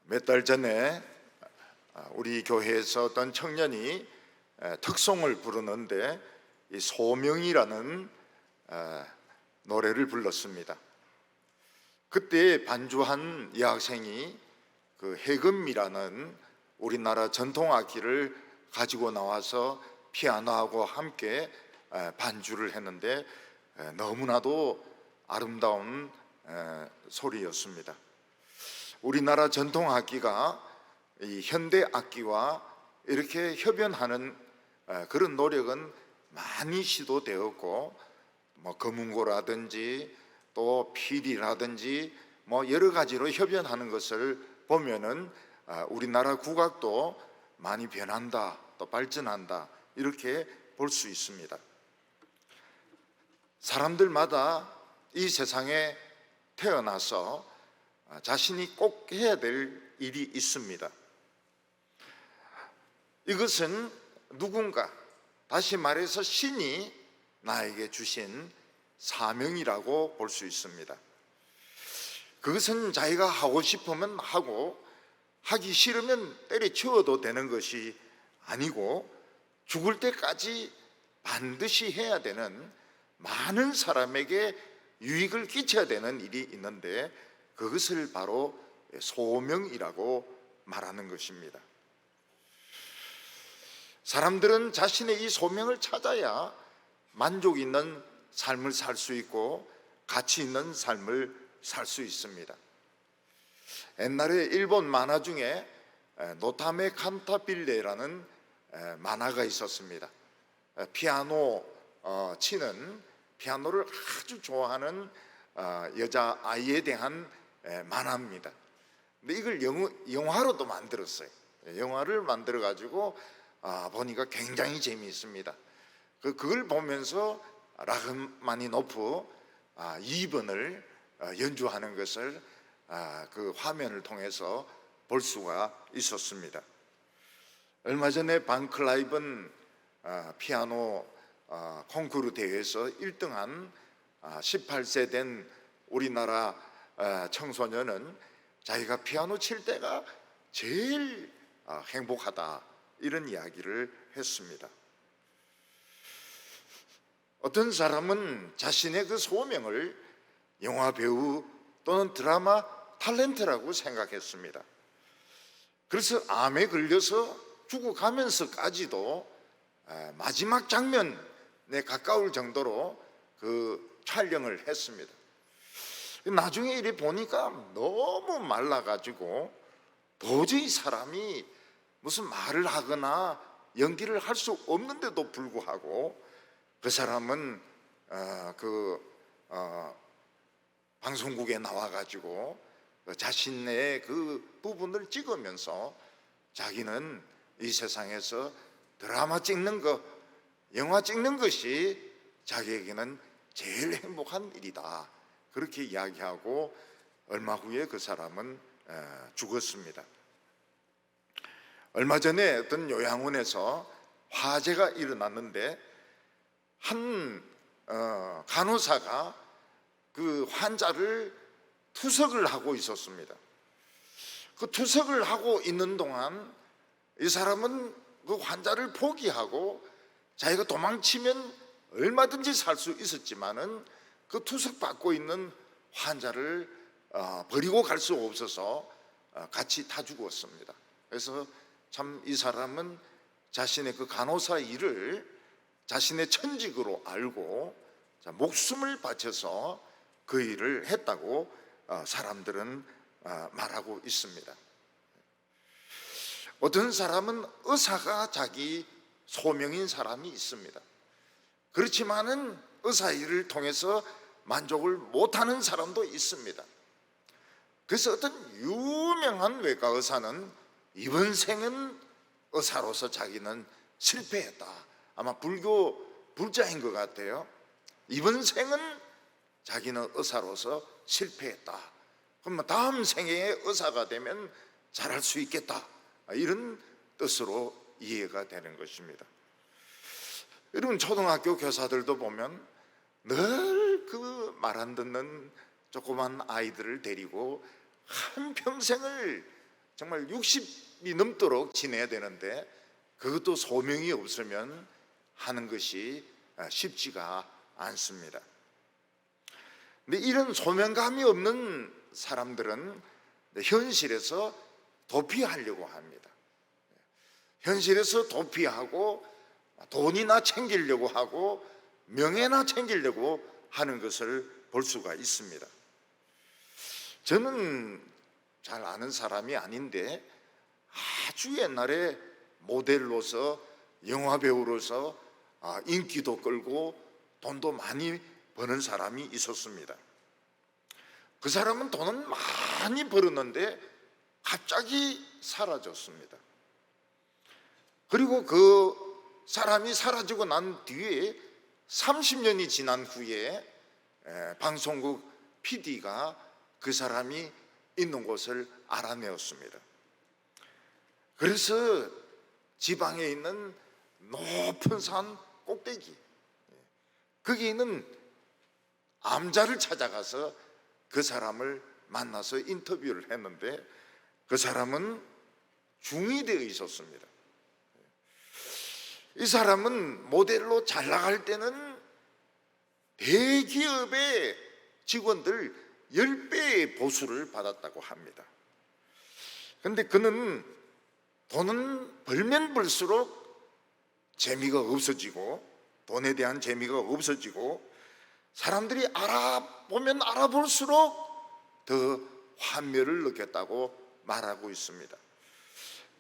몇 달 전에 우리 교회에서 어떤 청년이 특송을 부르는데 이 소명이라는 노래를 불렀습니다. 그때 반주한 여학생이 그 해금이라는 우리나라 전통악기를 가지고 나와서 피아노하고 함께 반주를 했는데 너무나도 아름다운 소리였습니다. 우리나라 전통악기가 이 현대 악기와 이렇게 협연하는 그런 노력은 많이 시도되었고, 금은고라든지 또 피리라든지 여러 가지로 협연하는 것을 보면은 우리나라 국악도 많이 변한다, 또 발전한다, 이렇게 볼 수 있습니다. 사람들마다 이 세상에 태어나서 자신이 꼭 해야 될 일이 있습니다. 이것은 누군가, 다시 말해서 신이 나에게 주신 사명이라고 볼 수 있습니다. 그것은 자기가 하고 싶으면 하고 하기 싫으면 때려치워도 되는 것이 아니고, 죽을 때까지 반드시 해야 되는, 많은 사람에게 유익을 끼쳐야 되는 일이 있는데 그것을 바로 소명이라고 말하는 것입니다. 사람들은 자신의 이 소명을 찾아야 만족 있는 삶을 살 수 있고 가치 있는 삶을 살 수 있습니다. 옛날에 일본 만화 중에 노타메 칸타빌레라는 만화가 있었습니다. 피아노 치는, 피아노를 아주 좋아하는 여자 아이에 대한 만화입니다. 근데 이걸 영화로도 만들었어요. 영화를 만들어 가지고 보니까 굉장히 재미있습니다. 그걸 보면서 라흐마니노프 2번을 연주하는 것을 그 화면을 통해서 볼 수가 있었습니다. 얼마 전에 반 클라이븐 피아노 콩쿠르 대회에서 1등한 18세 된 우리나라 청소년은 자기가 피아노 칠 때가 제일 행복하다, 이런 이야기를 했습니다. 어떤 사람은 자신의 그 소명을 영화 배우 또는 드라마 탤런트라고 생각했습니다. 그래서 암에 걸려서 죽어가면서까지도 마지막 장면에 가까울 정도로 그 촬영을 했습니다. 나중에 이래 보니까 너무 말라가지고 도저히 사람이 무슨 말을 하거나 연기를 할 수 없는데도 불구하고 그 사람은 방송국에 나와가지고 자신의 그 부분을 찍으면서 자기는 이 세상에서 드라마 찍는 것, 영화 찍는 것이 자기에게는 제일 행복한 일이다, 그렇게 이야기하고 얼마 후에 그 사람은 죽었습니다. 얼마 전에 어떤 요양원에서 화재가 일어났는데 한 간호사가 그 환자를 투석을 하고 있었습니다. 그 투석을 하고 있는 동안 이 사람은 그 환자를 포기하고 자기가 도망치면 얼마든지 살 수 있었지만은 그 투석받고 있는 환자를 버리고 갈 수 없어서 같이 다 죽었습니다. 그래서 참 이 사람은 자신의 그 간호사 일을 자신의 천직으로 알고 목숨을 바쳐서 그 일을 했다고 사람들은 말하고 있습니다. 어떤 사람은 의사가 자기 소명인 사람이 있습니다. 그렇지만은 의사 일을 통해서 만족을 못하는 사람도 있습니다. 그래서 어떤 유명한 외과 의사는 이번 생은 의사로서 자기는 실패했다, 아마 불교 불자인 것 같아요. 이번 생은 자기는 의사로서 실패했다, 그러면 다음 생에 의사가 되면 잘할 수 있겠다, 이런 뜻으로 이해가 되는 것입니다. 여러분, 초등학교 교사들도 보면 늘 그 말 안 듣는 조그만 아이들을 데리고 한평생을 정말 60이 넘도록 지내야 되는데 그것도 소명이 없으면 하는 것이 쉽지가 않습니다. 근데 이런 소명감이 없는 사람들은 현실에서 도피하려고 합니다. 현실에서 도피하고 돈이나 챙기려고 하고 명예나 챙기려고 하는 것을 볼 수가 있습니다. 저는 잘 아는 사람이 아닌데 아주 옛날에 모델로서 영화배우로서 인기도 끌고 돈도 많이 버는 사람이 있었습니다. 그 사람은 돈은 많이 벌었는데 갑자기 사라졌습니다. 그리고 그 사람이 사라지고 난 뒤에 30년이 지난 후에 방송국 PD가 그 사람이 있는 곳을 알아내었습니다. 그래서 지방에 있는 높은 산 꼭대기, 거기 있는 암자를 찾아가서 그 사람을 만나서 인터뷰를 했는데 그 사람은 중이 되어 있었습니다. 이 사람은 모델로 잘 나갈 때는 대기업의 직원들 10배의 보수를 받았다고 합니다. 그런데 그는 돈은 벌면 벌수록 재미가 없어지고 돈에 대한 재미가 없어지고 사람들이 알아보면 알아볼수록 더 환멸을 느꼈다고 말하고 있습니다.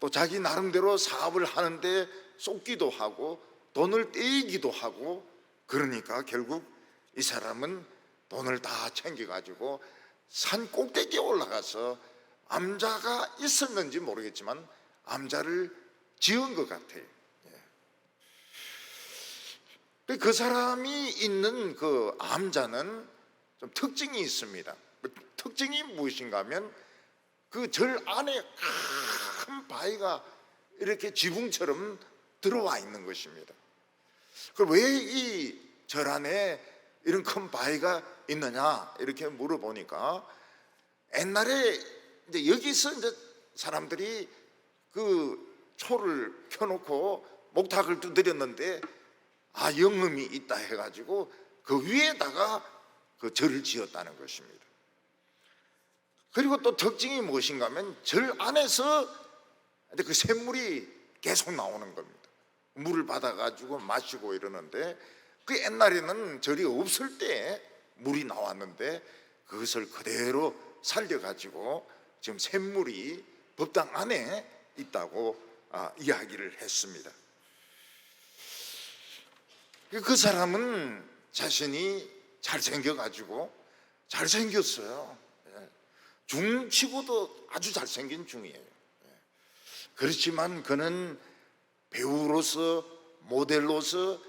또 자기 나름대로 사업을 하는데 쏟기도 하고 돈을 떼이기도 하고 그러니까 결국 이 사람은 돈을 다 챙겨가지고 산 꼭대기에 올라가서 암자가 있었는지 모르겠지만 암자를 지은 것 같아요. 그 사람이 있는 그 암자는 좀 특징이 있습니다. 특징이 무엇인가 하면 그 절 안에 큰 바위가 이렇게 지붕처럼 들어와 있는 것입니다. 왜 이 절 안에 이런 큰 바위가 있느냐 이렇게 물어보니까 옛날에 이제 여기서 이제 사람들이 그 초를 켜놓고 목탁을 두드렸는데 영음이 있다 해가지고 그 위에다가 그 절을 지었다는 것입니다. 그리고 또 특징이 무엇인가 하면 절 안에서 그 샘물이 계속 나오는 겁니다. 물을 받아가지고 마시고 이러는데 그 옛날에는 절이 없을 때 물이 나왔는데 그것을 그대로 살려가지고 지금 샘물이 법당 안에 있다고 이야기를 했습니다. 그 사람은 자신이 잘생겨가지고 잘생겼어요. 중치고도 아주 잘생긴 중이에요. 그렇지만 그는 배우로서 모델로서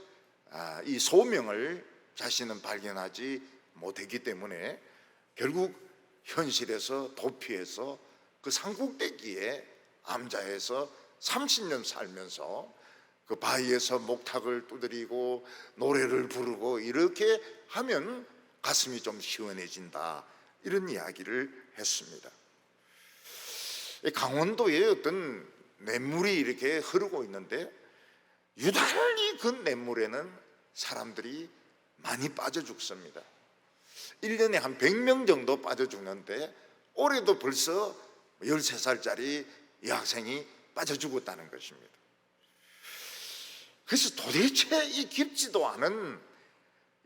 이 소명을 자신은 발견하지 못했기 때문에 결국 현실에서 도피해서 그 산꼭대기에 암자에서 30년 살면서 그 바위에서 목탁을 두드리고 노래를 부르고 이렇게 하면 가슴이 좀 시원해진다 이런 이야기를 했습니다. 강원도에 어떤 냇물이 이렇게 흐르고 있는데 유달리 그 냇물에는 사람들이 많이 빠져 죽습니다. 1년에 한 100명 정도 빠져 죽는데 올해도 벌써 13살짜리 여학생이 빠져 죽었다는 것입니다. 그래서 도대체 이 깊지도 않은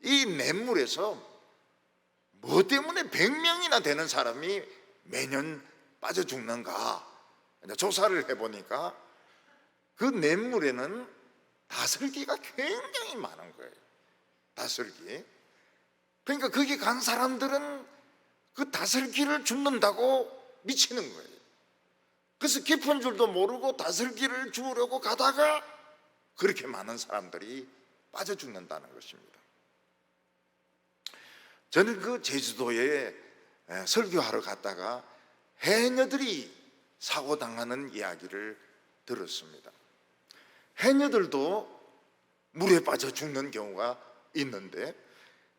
이 냇물에서 뭐 때문에 100명이나 되는 사람이 매년 빠져 죽는가 조사를 해보니까 그 냇물에는 다슬기가 굉장히 많은 거예요. 다슬기. 그러니까 거기 간 사람들은 그 다슬기를 줍는다고 미치는 거예요. 그래서 깊은 줄도 모르고 다슬기를 주우려고 가다가 그렇게 많은 사람들이 빠져 죽는다는 것입니다. 저는 그 제주도에 설교하러 갔다가 해녀들이 사고당하는 이야기를 들었습니다. 해녀들도 물에 빠져 죽는 경우가 있는데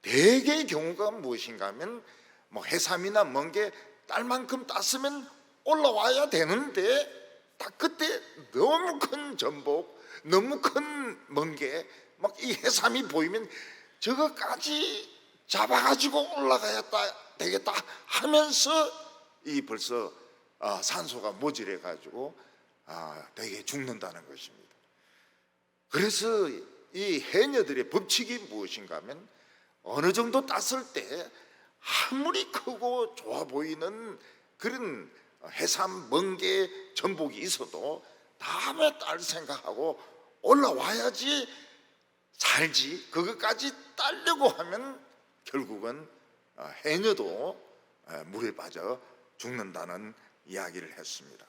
대개의 경우가 무엇인가 하면 해삼이나 멍게 딸만큼 땄으면 올라와야 되는데 딱 그때 너무 큰 전복, 너무 큰 멍게, 막 이 해삼이 보이면 저거까지 잡아가지고 올라가야 되겠다 하면서 이 벌써 산소가 모질해 가지고 되게 죽는다는 것입니다. 그래서 이 해녀들의 법칙이 무엇인가 하면 어느 정도 땄을 때 아무리 크고 좋아 보이는 그런 해삼, 멍게, 전복이 있어도 다음에 딸 생각하고 올라와야지 살지, 그것까지 따려고 하면 결국은 해녀도 물에 빠져 죽는다는 이야기를 했습니다.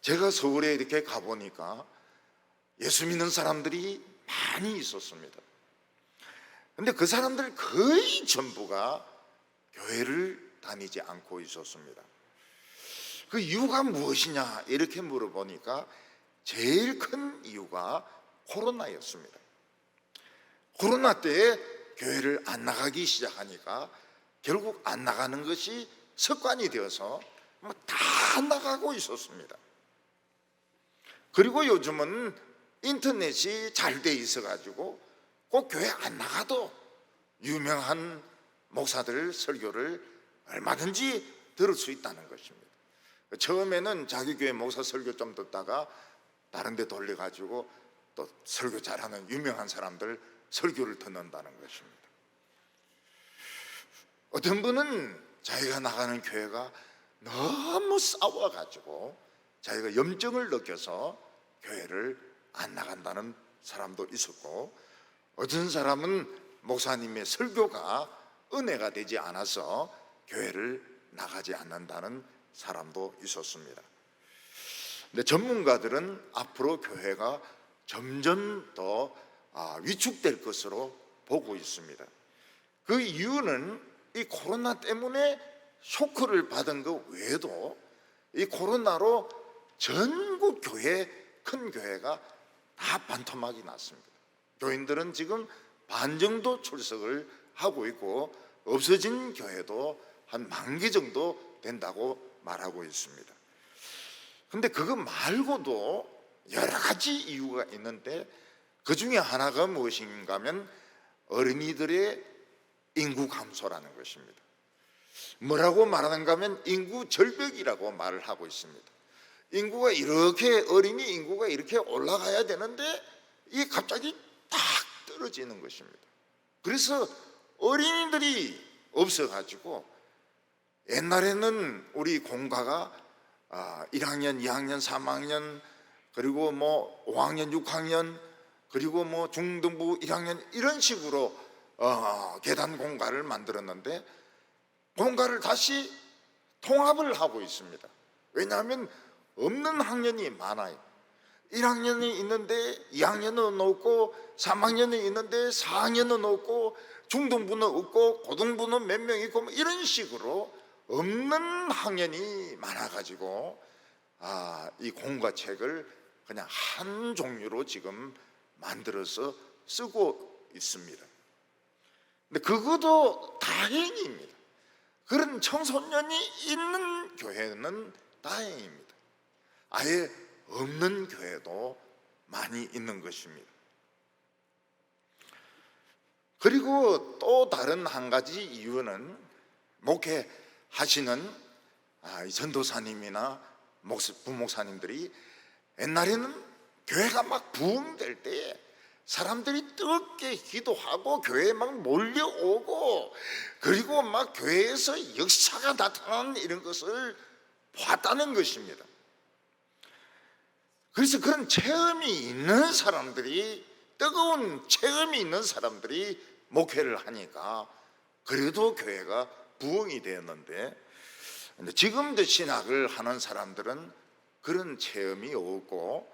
제가 서울에 이렇게 가보니까 예수 믿는 사람들이 많이 있었습니다. 근데 그 사람들 거의 전부가 교회를 다니지 않고 있었습니다. 그 이유가 무엇이냐 이렇게 물어보니까 제일 큰 이유가 코로나였습니다. 코로나 때 교회를 안 나가기 시작하니까 결국 안 나가는 것이 습관이 되어서 다 나가고 있었습니다. 그리고 요즘은 인터넷이 잘 돼 있어 가지고 꼭 교회 안 나가도 유명한 목사들 설교를 얼마든지 들을 수 있다는 것입니다. 처음에는 자기 교회 목사 설교 좀 듣다가 다른 데 돌려가지고 또 설교 잘하는 유명한 사람들 설교를 듣는다는 것입니다. 어떤 분은 자기가 나가는 교회가 너무 싸워가지고 자기가 염증을 느껴서 교회를 안 나간다는 사람도 있었고, 어떤 사람은 목사님의 설교가 은혜가 되지 않아서 교회를 나가지 않는다는 사람도 있었습니다. 근데 전문가들은 앞으로 교회가 점점 더 위축될 것으로 보고 있습니다. 그 이유는 이 코로나 때문에 쇼크를 받은 것 외에도 이 코로나로 전국 교회, 큰 교회가 다 반토막이 났습니다. 교인들은 지금 반 정도 출석을 하고 있고 없어진 교회도 한 10,000개 정도 된다고 말하고 있습니다. 근데 그거 말고도 여러 가지 이유가 있는데 그 중에 하나가 무엇인가 하면 어린이들의 인구 감소라는 것입니다. 뭐라고 말하는가 하면 인구 절벽이라고 말을 하고 있습니다. 인구가 이렇게, 어린이 인구가 이렇게 올라가야 되는데 이게 갑자기 딱 떨어지는 것입니다. 그래서 어린이들이 없어가지고 옛날에는 우리 공가가 1학년, 2학년, 3학년, 그리고 5학년, 6학년, 그리고 중등부 1학년 이런 식으로 계단 공가를 만들었는데 공가를 다시 통합을 하고 있습니다. 왜냐하면 없는 학년이 많아요. 1학년이 있는데 2학년은 없고 3학년이 있는데 4학년은 없고 중등부는 없고 고등부는 몇 명 있고 이런 식으로 없는 학년이 많아가지고 이 공과책을 그냥 한 종류로 지금 만들어서 쓰고 있습니다. 근데 그것도 다행입니다. 그런 청소년이 있는 교회는 다행입니다. 아예 없는 교회도 많이 있는 것입니다. 그리고 또 다른 한 가지 이유는 목회하시는 전도사님이나 부목사님들이 옛날에는 교회가 막 부흥될 때 사람들이 뜨겁게 기도하고 교회에 막 몰려오고 그리고 막 교회에서 역사가 나타나는 이런 것을 봤다는 것입니다. 그래서 그런 체험이 있는 사람들이, 뜨거운 체험이 있는 사람들이 목회를 하니까 그래도 교회가 부흥이 되었는데, 지금도 신학을 하는 사람들은 그런 체험이 없고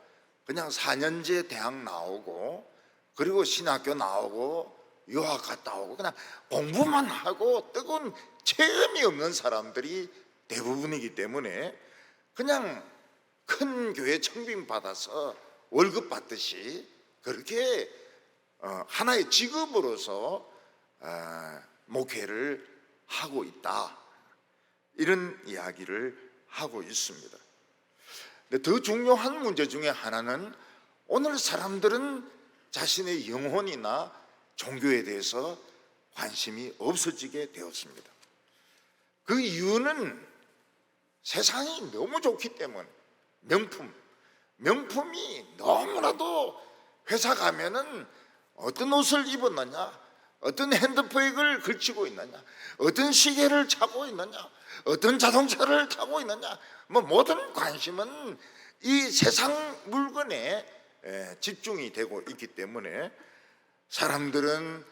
그냥 4년제 대학 나오고 그리고 신학교 나오고 유학 갔다 오고 그냥 공부만 하고 뜨거운 체험이 없는 사람들이 대부분이기 때문에 그냥 큰 교회 청빙 받아서 월급 받듯이 그렇게 하나의 직업으로서 목회를 하고 있다, 이런 이야기를 하고 있습니다. 근데 더 중요한 문제 중에 하나는 오늘 사람들은 자신의 영혼이나 종교에 대해서 관심이 없어지게 되었습니다. 그 이유는 세상이 너무 좋기 때문에 명품이 너무나도 회사 가면은 어떤 옷을 입었느냐, 어떤 핸드백을 걸치고 있느냐, 어떤 시계를 차고 있느냐, 어떤 자동차를 타고 있느냐, 모든 관심은 이 세상 물건에 집중이 되고 있기 때문에 사람들은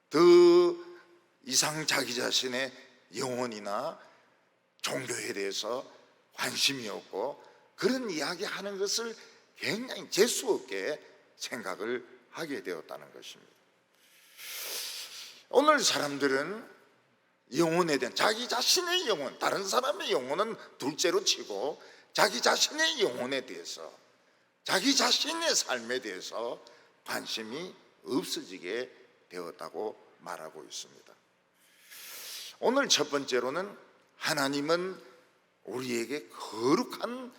더 이상 자기 자신의 영혼이나 종교에 대해서 관심이 없고 그런 이야기하는 것을 굉장히 재수없게 생각을 하게 되었다는 것입니다. 오늘 사람들은 영혼에 대한, 자기 자신의 영혼, 다른 사람의 영혼은 둘째로 치고 자기 자신의 영혼에 대해서, 자기 자신의 삶에 대해서 관심이 없어지게 되었다고 말하고 있습니다. 오늘 첫 번째로는 하나님은 우리에게 거룩한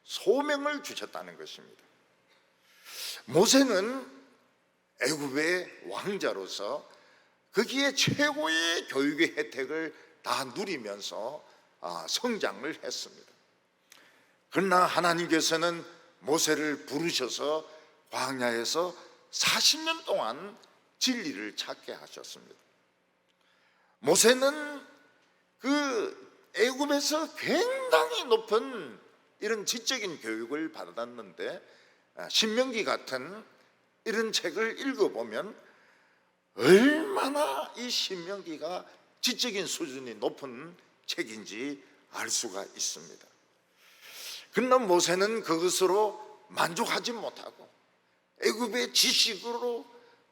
소명을 주셨다는 것입니다. 모세는 애굽의 왕자로서 거기에 최고의 교육의 혜택을 다 누리면서 성장을 했습니다. 그러나 하나님께서는 모세를 부르셔서 광야에서 40년 동안 진리를 찾게 하셨습니다. 모세는 그 애굽에서 굉장히 높은 이런 지적인 교육을 받았는데 신명기 같은 이런 책을 읽어보면 얼마나 이 신명기가 지적인 수준이 높은 책인지 알 수가 있습니다. 그러나 모세는 그것으로 만족하지 못하고 애굽의 지식으로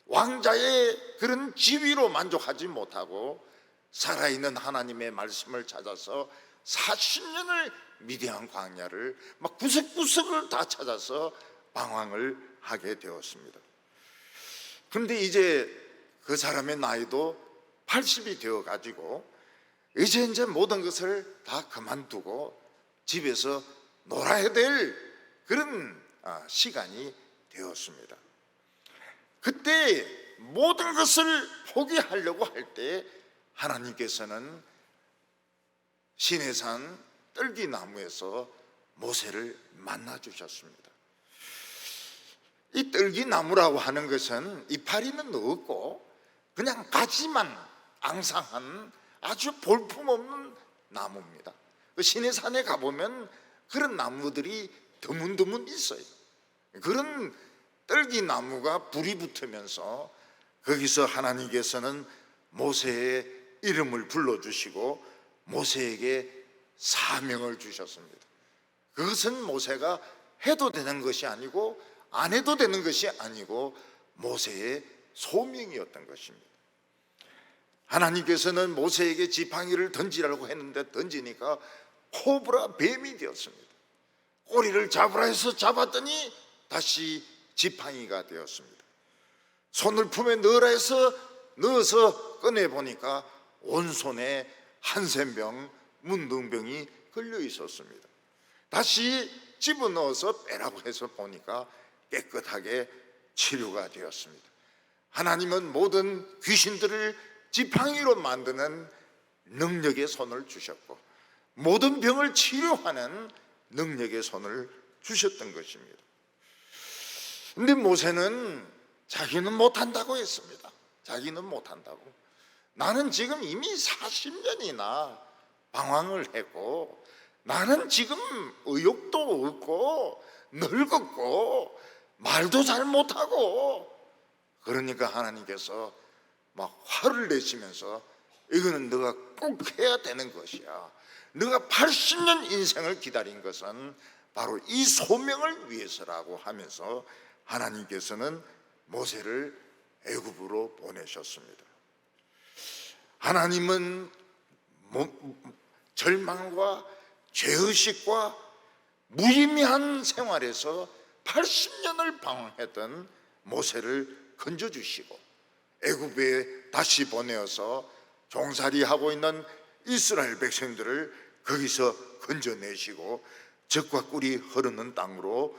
왕자의 그런 지위로 만족하지 못하고 살아있는 하나님의 말씀을 찾아서 40년을 미디안 광야를 막 구석구석을 다 찾아서 방황을 하게 되었습니다. 그런데 이제 그 사람의 나이도 80이 되어 가지고 이제 모든 것을 다 그만두고 집에서 놀아야 될 그런 시간이 되었습니다. 그때 모든 것을 포기하려고 할 때 하나님께서는 시내산 떨기나무에서 모세를 만나 주셨습니다. 이 떨기나무라고 하는 것은 이파리는 없고 그냥 가지만 앙상한 아주 볼품없는 나무입니다. 시내산에 가보면 그런 나무들이 드문드문 있어요. 그런 떨기나무가 불이 붙으면서 거기서 하나님께서는 모세의 이름을 불러주시고 모세에게 사명을 주셨습니다. 그것은 모세가 해도 되는 것이 아니고 안 해도 되는 것이 아니고 모세의 소명이었던 것입니다. 하나님께서는 모세에게 지팡이를 던지라고 했는데 던지니까 코브라 뱀이 되었습니다. 꼬리를 잡으라 해서 잡았더니 다시 지팡이가 되었습니다. 손을 품에 넣으라 해서 넣어서 꺼내보니까 온손에 한센병, 문둥병이 걸려 있었습니다. 다시 집어넣어서 빼라고 해서 보니까 깨끗하게 치료가 되었습니다. 하나님은 모든 귀신들을 지팡이로 만드는 능력의 손을 주셨고 모든 병을 치료하는 능력의 손을 주셨던 것입니다. 그런데 모세는 자기는 못한다고 했습니다. 자기는 못한다고. 나는 지금 이미 40년이나 방황을 했고 나는 지금 의욕도 없고 늙었고 말도 잘 못하고. 그러니까 하나님께서 막 화를 내시면서 이거는 너가 꼭 해야 되는 것이야. 너가 80년 인생을 기다린 것은 바로 이 소명을 위해서라고 하면서 하나님께서는 모세를 애굽으로 보내셨습니다. 하나님은 절망과 죄의식과 무의미한 생활에서 80년을 방황했던 모세를 건져주시고 애굽에 다시 보내어서 종살이하고 있는 이스라엘 백성들을 거기서 건져내시고 젖과 꿀이 흐르는 땅으로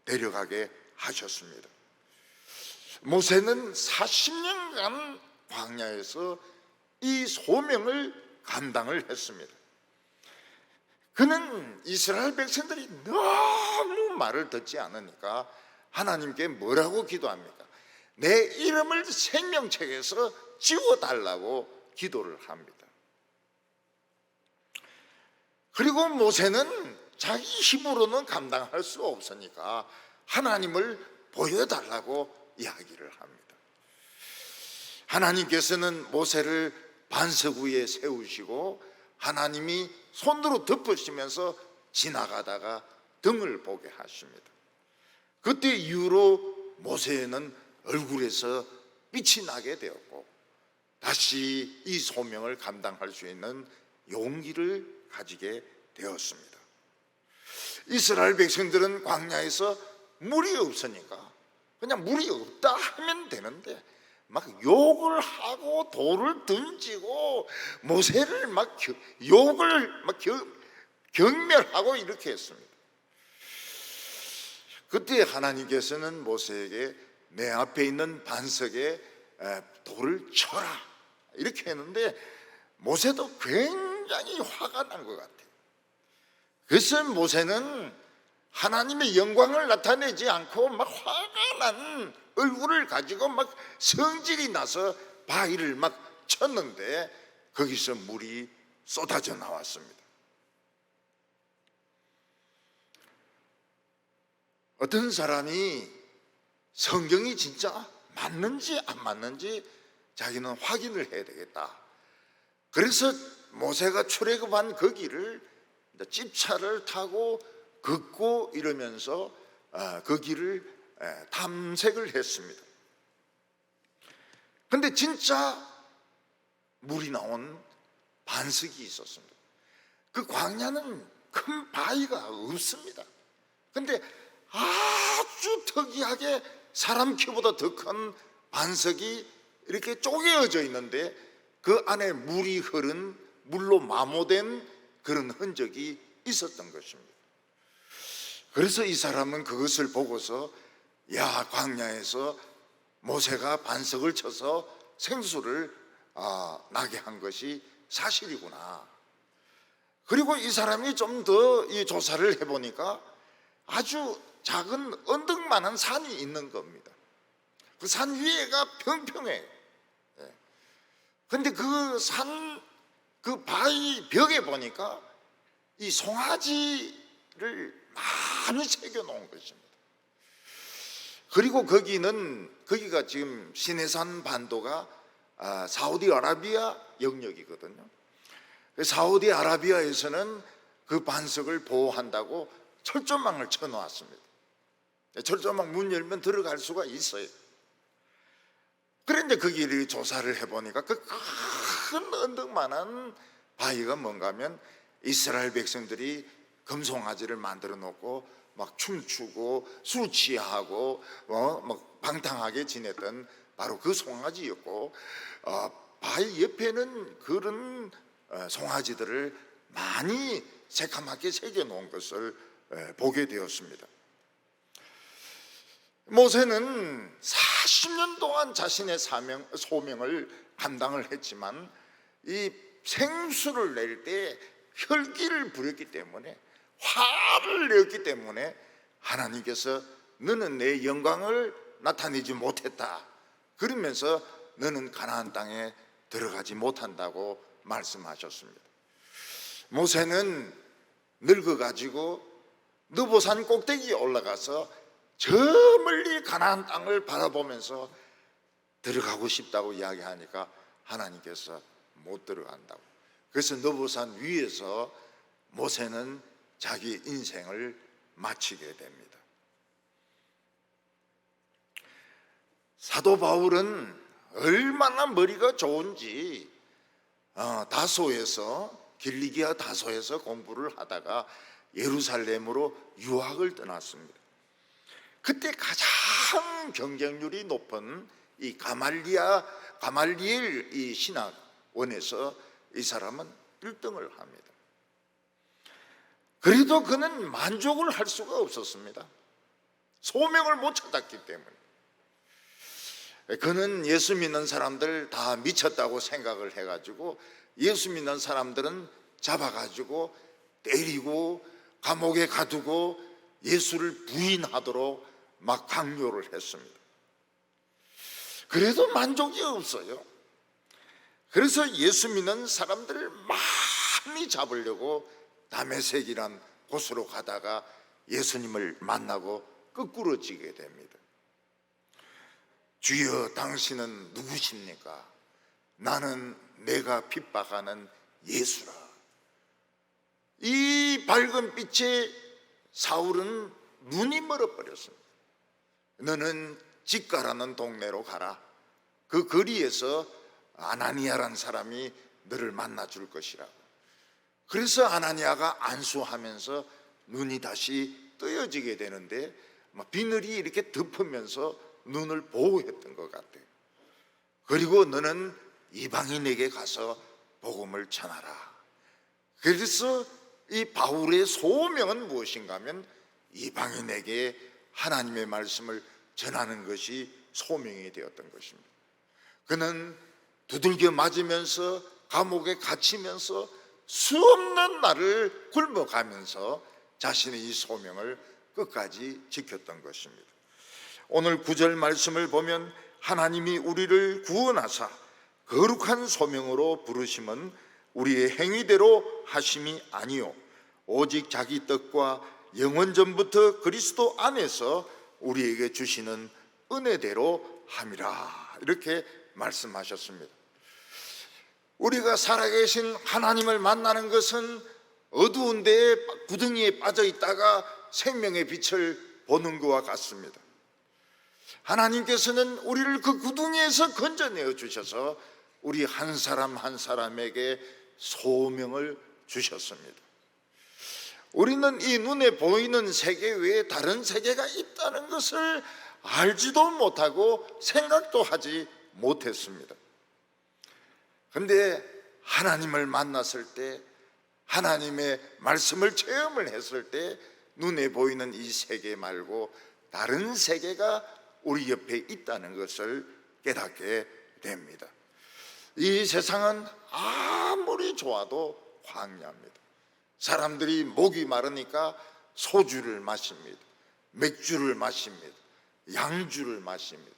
데려가게 하셨습니다. 모세는 40년간 광야에서 이 소명을 감당을 했습니다. 그는 이스라엘 백성들이 너무 말을 듣지 않으니까 하나님께 뭐라고 기도합니까? 내 이름을 생명책에서 지워달라고 기도를 합니다. 그리고 모세는 자기 힘으로는 감당할 수 없으니까 하나님을 보여달라고 이야기를 합니다. 하나님께서는 모세를 반석 위에 세우시고 하나님이 손으로 덮으시면서 지나가다가 등을 보게 하십니다. 그때 이후로 모세는 얼굴에서 빛이 나게 되었고 다시 이 소명을 감당할 수 있는 용기를 가지게 되었습니다. 이스라엘 백성들은 광야에서 물이 없으니까 그냥 물이 없다 하면 되는데 막 욕을 하고 돌을 던지고 모세를 막 욕을 막 경멸하고 이렇게 했습니다. 그때 하나님께서는 모세에게 내 앞에 있는 반석에 돌을 쳐라 이렇게 했는데 모세도 굉장히 화가 난 것 같아요. 그래서 모세는 하나님의 영광을 나타내지 않고 막 화가 난 얼굴을 가지고 막 성질이 나서 바위를 막 쳤는데 거기서 물이 쏟아져 나왔습니다. 어떤 사람이 성경이 진짜 맞는지 안 맞는지 자기는 확인을 해야 되겠다. 그래서 모세가 출애굽한 그 길을 찝차를 타고 걷고 이러면서 그 길을 탐색을 했습니다. 근데 진짜 물이 나온 반석이 있었습니다. 그 광야는 큰 바위가 없습니다. 근데 아주 특이하게 사람 키보다 더 큰 반석이 이렇게 쪼개어져 있는데 그 안에 물이 흐른 물로 마모된 그런 흔적이 있었던 것입니다. 그래서 이 사람은 그것을 보고서 야, 광야에서 모세가 반석을 쳐서 생수를 나게 한 것이 사실이구나. 그리고 이 사람이 좀 더 이 조사를 해보니까 아주 작은 언덕만한 산이 있는 겁니다. 그 산 위에가 평평해요. 근데 그 산, 그 바위 벽에 보니까 이 송아지를 많이 새겨 놓은 것입니다. 그리고 거기가 지금 시내산 반도가 사우디아라비아 영역이거든요. 사우디아라비아에서는 그 반석을 보호한다고 철조망을 쳐놓았습니다. 철조망 문 열면 들어갈 수가 있어요. 그런데 거기를 조사를 해보니까 그 큰 언덕만한 바위가 뭔가 하면 이스라엘 백성들이 금송아지를 만들어 놓고 막 춤추고 술 취하고 막 방탕하게 지냈던 바로 그 송아지였고 바위 옆에는 그런 송아지들을 많이 새카맣게 새겨 놓은 것을 보게 되었습니다. 모세는 40년 동안 자신의 소명을 감당을 했지만 이 생수를 낼 때 혈기를 부렸기 때문에 화를 내었기 때문에 하나님께서 너는 내 영광을 나타내지 못했다 그러면서 너는 가나안 땅에 들어가지 못한다고 말씀하셨습니다. 모세는 늙어가지고 느보산 꼭대기에 올라가서 저 멀리 가나안 땅을 바라보면서 들어가고 싶다고 이야기하니까 하나님께서 못 들어간다고. 그래서 느보산 위에서 모세는 자기 인생을 마치게 됩니다. 사도 바울은 얼마나 머리가 좋은지 길리기아 다소에서 공부를 하다가 예루살렘으로 유학을 떠났습니다. 그때 가장 경쟁률이 높은 이 가말리엘 이 신학원에서 이 사람은 1등을 합니다. 그래도 그는 만족을 할 수가 없었습니다. 소명을 못 찾았기 때문에. 그는 예수 믿는 사람들 다 미쳤다고 생각을 해가지고 예수 믿는 사람들은 잡아가지고 때리고 감옥에 가두고 예수를 부인하도록 막 강요를 했습니다. 그래도 만족이 없어요. 그래서 예수 믿는 사람들을 많이 잡으려고 다메섹이란 곳으로 가다가 예수님을 만나고 끄꾸러지게 됩니다. 주여, 당신은 누구십니까? 나는 내가 핍박하는 예수라. 이 밝은 빛에 사울은 눈이 멀어버렸습니다. 너는 직가라는 동네로 가라. 그 거리에서 아나니아란 사람이 너를 만나줄 것이라고. 그래서 아나니아가 안수하면서 눈이 다시 뜨여지게 되는데 비늘이 이렇게 덮으면서 눈을 보호했던 것 같아요. 그리고 너는 이방인에게 가서 복음을 전하라. 그래서 이 바울의 소명은 무엇인가 하면 이방인에게 하나님의 말씀을 전하는 것이 소명이 되었던 것입니다. 그는 두들겨 맞으면서 감옥에 갇히면서 수없는 날을 굶어가면서 자신의 이 소명을 끝까지 지켰던 것입니다. 오늘 9절 말씀을 보면 하나님이 우리를 구원하사 거룩한 소명으로 부르심은 우리의 행위대로 하심이 아니요 오직 자기 뜻과 영원전부터 그리스도 안에서 우리에게 주시는 은혜대로 함이라, 이렇게 말씀하셨습니다. 우리가 살아계신 하나님을 만나는 것은 어두운 데에 구덩이에 빠져 있다가 생명의 빛을 보는 것과 같습니다. 하나님께서는 우리를 그 구덩이에서 건져내어 주셔서 우리 한 사람 한 사람에게 소명을 주셨습니다. 우리는 이 눈에 보이는 세계 외에 다른 세계가 있다는 것을 알지도 못하고 생각도 하지 못했습니다. 그런데 하나님을 만났을 때, 하나님의 말씀을 체험을 했을 때 눈에 보이는 이 세계 말고 다른 세계가 우리 옆에 있다는 것을 깨닫게 됩니다. 이 세상은 아무리 좋아도 황야입니다. 사람들이 목이 마르니까 소주를 마십니다. 맥주를 마십니다. 양주를 마십니다.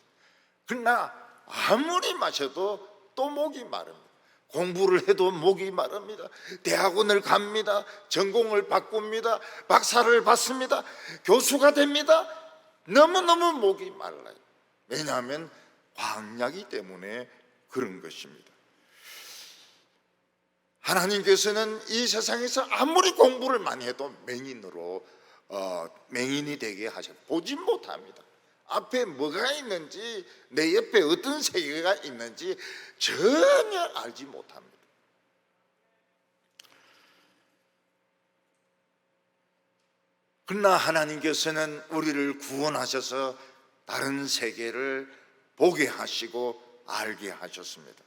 그러나 아무리 마셔도 또 목이 마릅니다. 공부를 해도 목이 마릅니다. 대학원을 갑니다. 전공을 바꿉니다. 박사를 받습니다. 교수가 됩니다. 너무너무 목이 말라요. 왜냐하면 광야이기 때문에 그런 것입니다. 하나님께서는 이 세상에서 아무리 공부를 많이 해도 맹인이 되게 하셔 보지 못합니다. 앞에 뭐가 있는지, 내 옆에 어떤 세계가 있는지 전혀 알지 못합니다. 그러나 하나님께서는 우리를 구원하셔서 다른 세계를 보게 하시고 알게 하셨습니다.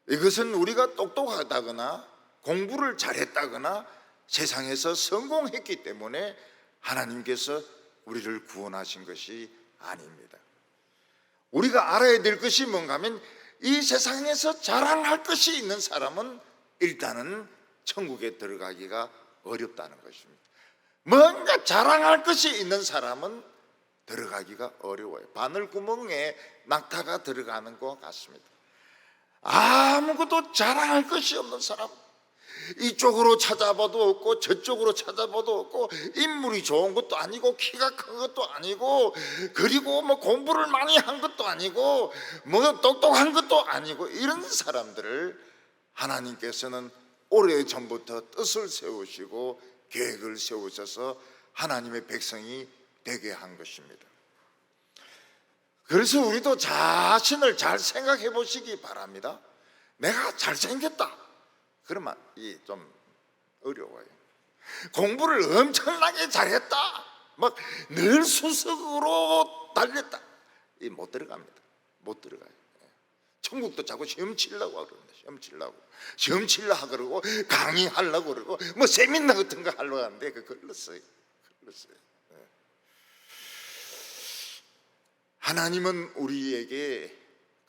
이것은 우리가 똑똑하다거나 공부를 잘했다거나 세상에서 성공했기 때문에 하나님께서 우리를 구원하신 것이 아닙니다. 우리가 알아야 될 것이 뭔가 하면 이 세상에서 자랑할 것이 있는 사람은 일단은 천국에 들어가기가 어렵다는 것입니다. 뭔가 자랑할 것이 있는 사람은 들어가기가 어려워요. 바늘구멍에 낙타가 들어가는 것 같습니다. 아무것도 자랑할 것이 없는 사람, 이쪽으로 찾아봐도 없고 저쪽으로 찾아봐도 없고 인물이 좋은 것도 아니고 키가 큰 것도 아니고 그리고 뭐 공부를 많이 한 것도 아니고 뭐 똑똑한 것도 아니고 이런 사람들을 하나님께서는 오래전부터 뜻을 세우시고 계획을 세우셔서 하나님의 백성이 되게 한 것입니다. 그래서 우리도 자신을 잘 생각해 보시기 바랍니다. 내가 잘생겼다 그러면 이 좀 어려워요. 공부를 엄청나게 잘했다, 막 늘 수석으로 달렸다, 이 못 들어갑니다. 못 들어가요. 천국도 자꾸 시험 치려고 그러는데, 시험 치려고 그러고 강의하려고 그러고 뭐 세미나 같은 거 하려고 하는데 걸렸어요. 하나님은 우리에게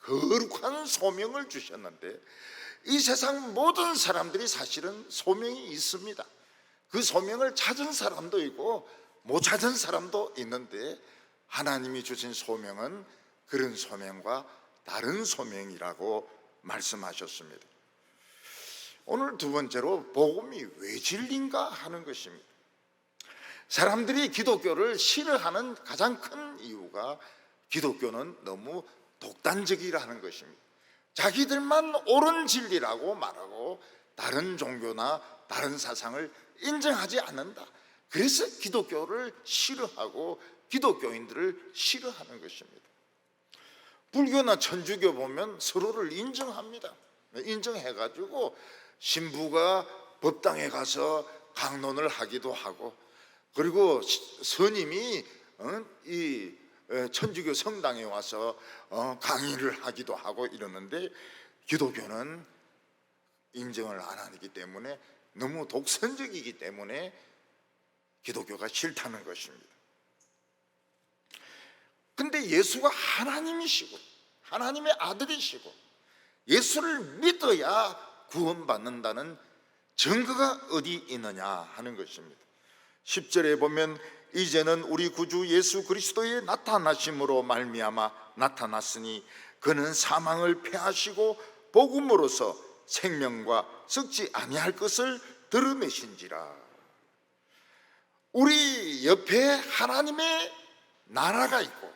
거룩한 소명을 주셨는데, 이 세상 모든 사람들이 사실은 소명이 있습니다. 그 소명을 찾은 사람도 있고 못 찾은 사람도 있는데, 하나님이 주신 소명은 그런 소명과 다른 소명이라고 말씀하셨습니다. 오늘 두 번째로 복음이 왜 진리인가 하는 것입니다. 사람들이 기독교를 싫어하는 가장 큰 이유가 기독교는 너무 독단적이라는 것입니다. 자기들만 옳은 진리라고 말하고 다른 종교나 다른 사상을 인정하지 않는다. 그래서 기독교를 싫어하고 기독교인들을 싫어하는 것입니다. 불교나 천주교 보면 서로를 인정합니다. 인정해가지고 신부가 법당에 가서 강론을 하기도 하고, 그리고 스님이 이 천주교 성당에 와서 강의를 하기도 하고 이러는데, 기독교는 인정을 안 하기 때문에, 너무 독선적이기 때문에 기독교가 싫다는 것입니다. 근데 예수가 하나님이시고 하나님의 아들이시고 예수를 믿어야 구원받는다는 증거가 어디 있느냐 하는 것입니다. 10절에 보면 이제는 우리 구주 예수 그리스도의 나타나심으로 말미암아 나타났으니 그는 사망을 패하시고 복음으로서 생명과 썩지 아니할 것을 드러내신지라. 우리 옆에 하나님의 나라가 있고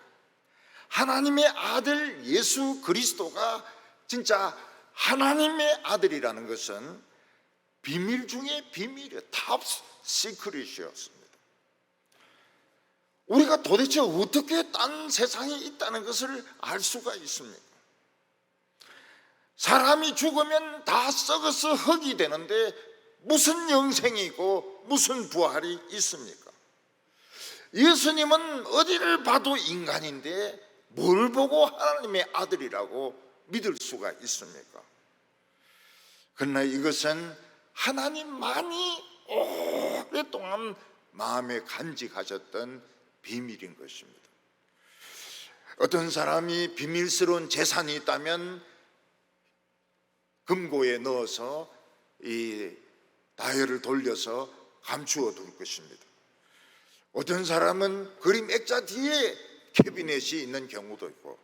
하나님의 아들 예수 그리스도가 진짜 하나님의 아들이라는 것은 비밀 중에 비밀이에요. 탑 시크릿이었습니다. 우리가 도대체 어떻게 딴 세상에 있다는 것을 알 수가 있습니까? 사람이 죽으면 다 썩어서 흙이 되는데 무슨 영생이 있고 무슨 부활이 있습니까? 예수님은 어디를 봐도 인간인데 뭘 보고 하나님의 아들이라고 믿을 수가 있습니까? 그러나 이것은 하나님만이 오랫동안 마음에 간직하셨던 비밀인 것입니다. 어떤 사람이 비밀스러운 재산이 있다면 금고에 넣어서 이 다이얼을 돌려서 감추어 둘 것입니다. 어떤 사람은 그림 액자 뒤에 캐비넷이 있는 경우도 있고,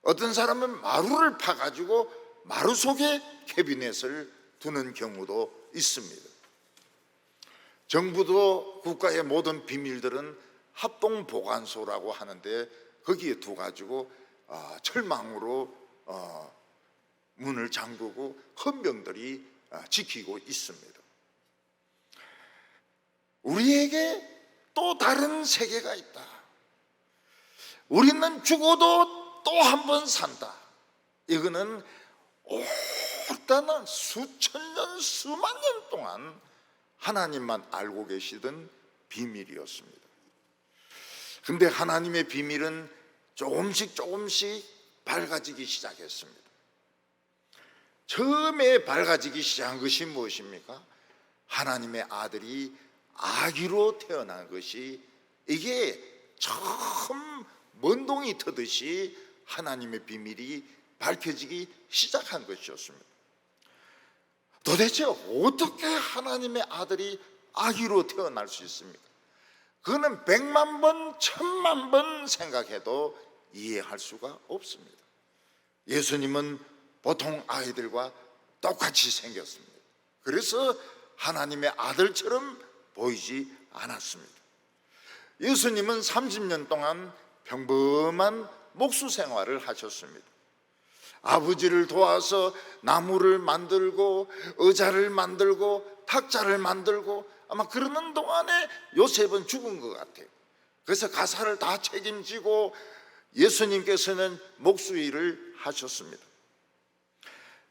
어떤 사람은 마루를 파가지고 마루 속에 캐비넷을 두는 경우도 있습니다. 정부도 국가의 모든 비밀들은 합동보관소라고 하는데 거기에 두가지고 철망으로 문을 잠그고 헌병들이 지키고 있습니다. 우리에게 또 다른 세계가 있다. 우리는 죽어도 또 한 번 산다. 이거는 오랫동안 수천 년 수만 년 동안 하나님만 알고 계시던 비밀이었습니다. 그런데 하나님의 비밀은 조금씩 밝아지기 시작했습니다. 처음에 밝아지기 시작한 것이 무엇입니까? 하나님의 아들이 아기로 태어난 것이, 이게 처음 먼동이 터듯이 하나님의 비밀이 밝혀지기 시작한 것이었습니다. 도대체 어떻게 하나님의 아들이 아기로 태어날 수 있습니까? 그거는 100만 번, 1000만 번 생각해도 이해할 수가 없습니다. 예수님은 보통 아이들과 똑같이 생겼습니다. 그래서 하나님의 아들처럼 보이지 않았습니다. 예수님은 30년 동안 평범한 목수 생활을 하셨습니다. 아버지를 도와서 나무를 만들고 의자를 만들고 탁자를 만들고, 아마 그러는 동안에 요셉은 죽은 것 같아요. 그래서 가사를 다 책임지고 예수님께서는 목수 일을 하셨습니다.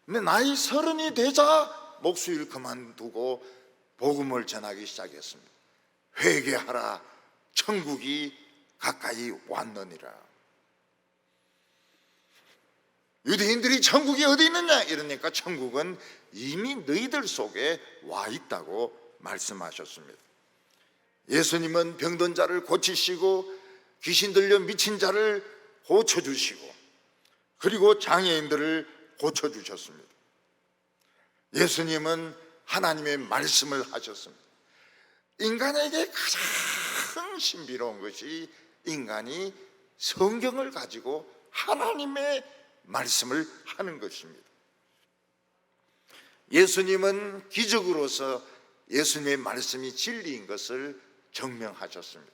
근데 나이 30이 되자 목수 일 그만두고 복음을 전하기 시작했습니다. 회개하라, 천국이 가까이 왔느니라. 유대인들이 천국이 어디 있느냐 이러니까 천국은 이미 너희들 속에 와 있다고 말씀하셨습니다. 예수님은 병든 자를 고치시고 귀신 들려 미친 자를 고쳐주시고 그리고 장애인들을 고쳐주셨습니다. 예수님은 하나님의 말씀을 하셨습니다. 인간에게 가장 신비로운 것이 인간이 성경을 가지고 하나님의 말씀을 하는 것입니다. 예수님은 기적으로서 예수님의 말씀이 진리인 것을 증명하셨습니다.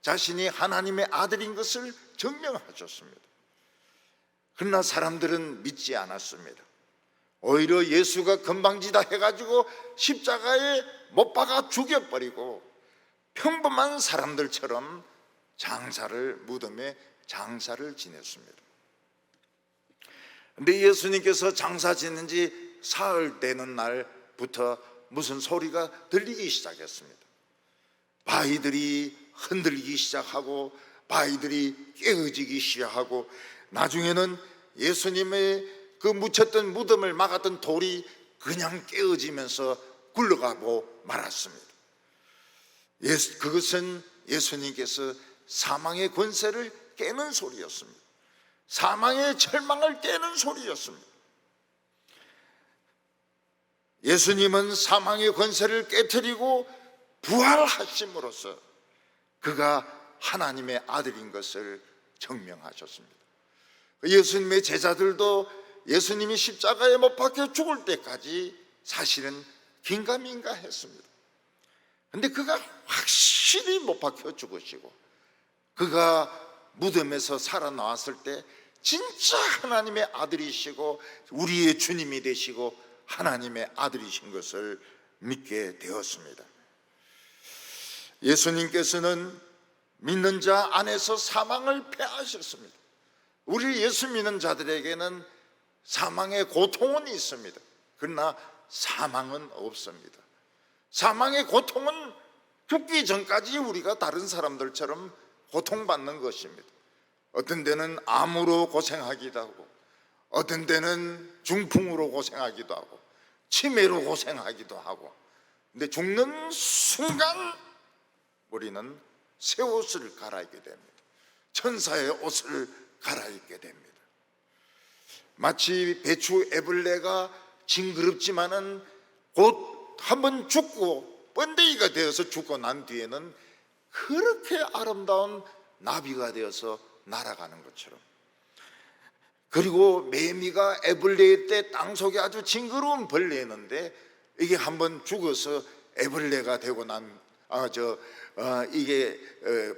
자신이 하나님의 아들인 것을 증명하셨습니다. 그러나 사람들은 믿지 않았습니다. 오히려 예수가 건방지다 해가지고 십자가에 못 박아 죽여버리고 평범한 사람들처럼 무덤에 장사를 지냈습니다. 근데 예수님께서 장사 지낸 지 사흘 되는 날부터 무슨 소리가 들리기 시작했습니다. 바위들이 흔들리기 시작하고 바위들이 깨어지기 시작하고 나중에는 예수님의 그 묻혔던 무덤을 막았던 돌이 그냥 깨어지면서 굴러가고 말았습니다. 그것은 예수님께서 사망의 권세를 깨는 소리였습니다. 사망의 절망을 깨는 소리였습니다. 예수님은 사망의 권세를 깨트리고 부활하심으로써 그가 하나님의 아들인 것을 증명하셨습니다. 예수님의 제자들도 예수님이 십자가에 못 박혀 죽을 때까지 사실은 긴가민가 했습니다. 그런데 그가 확실히 못 박혀 죽으시고 그가 무덤에서 살아나왔을 때 진짜 하나님의 아들이시고 우리의 주님이 되시고 하나님의 아들이신 것을 믿게 되었습니다. 예수님께서는 믿는 자 안에서 사망을 패하셨습니다. 우리 예수 믿는 자들에게는 사망의 고통은 있습니다. 그러나 사망은 없습니다. 사망의 고통은 죽기 전까지 우리가 다른 사람들처럼 고통받는 것입니다. 어떤 데는 암으로 고생하기도 하고 어떤 데는 중풍으로 고생하기도 하고 치매로 고생하기도 하고 근데 죽는 순간 우리는 새 옷을 갈아입게 됩니다. 천사의 옷을 갈아입게 됩니다. 마치 배추 애벌레가 징그럽지만은 곧 한번 죽고 번데기가 되어서 죽고 난 뒤에는 그렇게 아름다운 나비가 되어서 날아가는 것처럼, 그리고 매미가 애벌레일 때 땅속에 아주 징그러운 벌레였는데 이게 한번 죽어서 애벌레가 되고 이게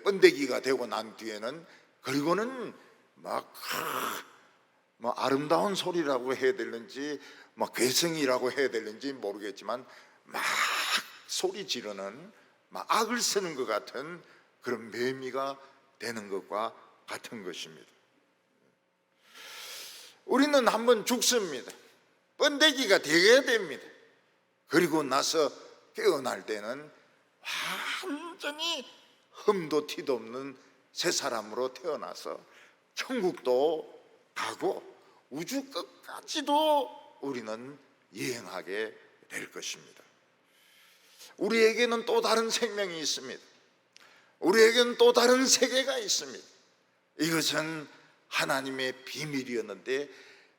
번데기가 되고 난 뒤에는 그리고는 막 아름다운 소리라고 해야 되는지 괴성이라고 해야 되는지 모르겠지만 막 소리 지르는 막 악을 쓰는 것 같은 그런 매미가 되는 것과 같은 것입니다. 우리는 한번 죽습니다. 번데기가 되게 됩니다. 그리고 나서 깨어날 때는 완전히 흠도 티도 없는 새 사람으로 태어나서 천국도 가고 우주 끝까지도 우리는 여행하게 될 것입니다. 우리에게는 또 다른 생명이 있습니다. 우리에게는 또 다른 세계가 있습니다. 이것은 하나님의 비밀이었는데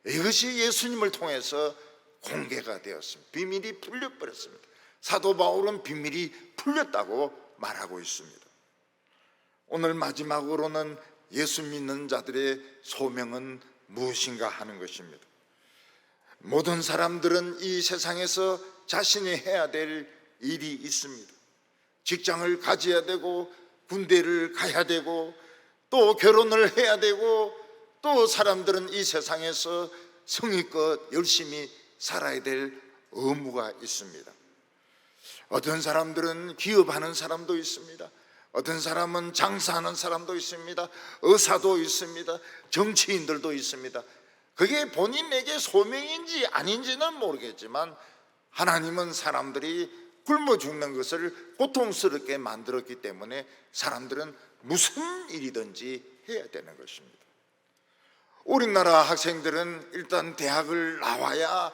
이것이 예수님을 통해서 공개가 되었습니다. 비밀이 풀려버렸습니다. 사도 바울은 비밀이 풀렸다고 말하고 있습니다. 오늘 마지막으로는 예수 믿는 자들의 소명은 무엇인가 하는 것입니다. 모든 사람들은 이 세상에서 자신이 해야 될 일이 있습니다. 직장을 가져야 되고 군대를 가야 되고 또 결혼을 해야 되고 또 사람들은 이 세상에서 성의껏 열심히 살아야 될 의무가 있습니다. 어떤 사람들은 기업하는 사람도 있습니다. 어떤 사람은 장사하는 사람도 있습니다. 의사도 있습니다. 정치인들도 있습니다. 그게 본인에게 소명인지 아닌지는 모르겠지만 하나님은 사람들이 굶어 죽는 것을 고통스럽게 만들었기 때문에 사람들은 무슨 일이든지 해야 되는 것입니다. 우리나라 학생들은 일단 대학을 나와야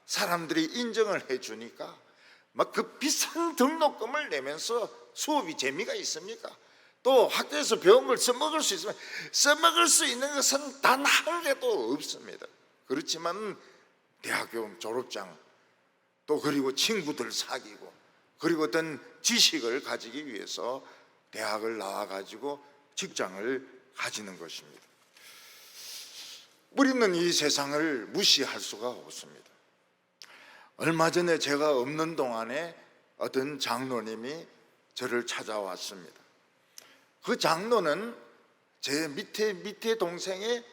사람들이 인정을 해주니까 막 그 비싼 등록금을 내면서 수업이 재미가 있습니까? 또 학교에서 배운 걸 써먹을 수 있으면 써먹을 수 있는 것은 단 한 개도 없습니다. 그렇지만 대학교 졸업장 또 그리고 친구들 사귀고 그리고 어떤 지식을 가지기 위해서 대학을 나와가지고 직장을 가지는 것입니다. 우리는 이 세상을 무시할 수가 없습니다. 얼마 전에 제가 없는 동안에 어떤 장로님이 저를 찾아왔습니다. 그 장로는 제 밑에 동생의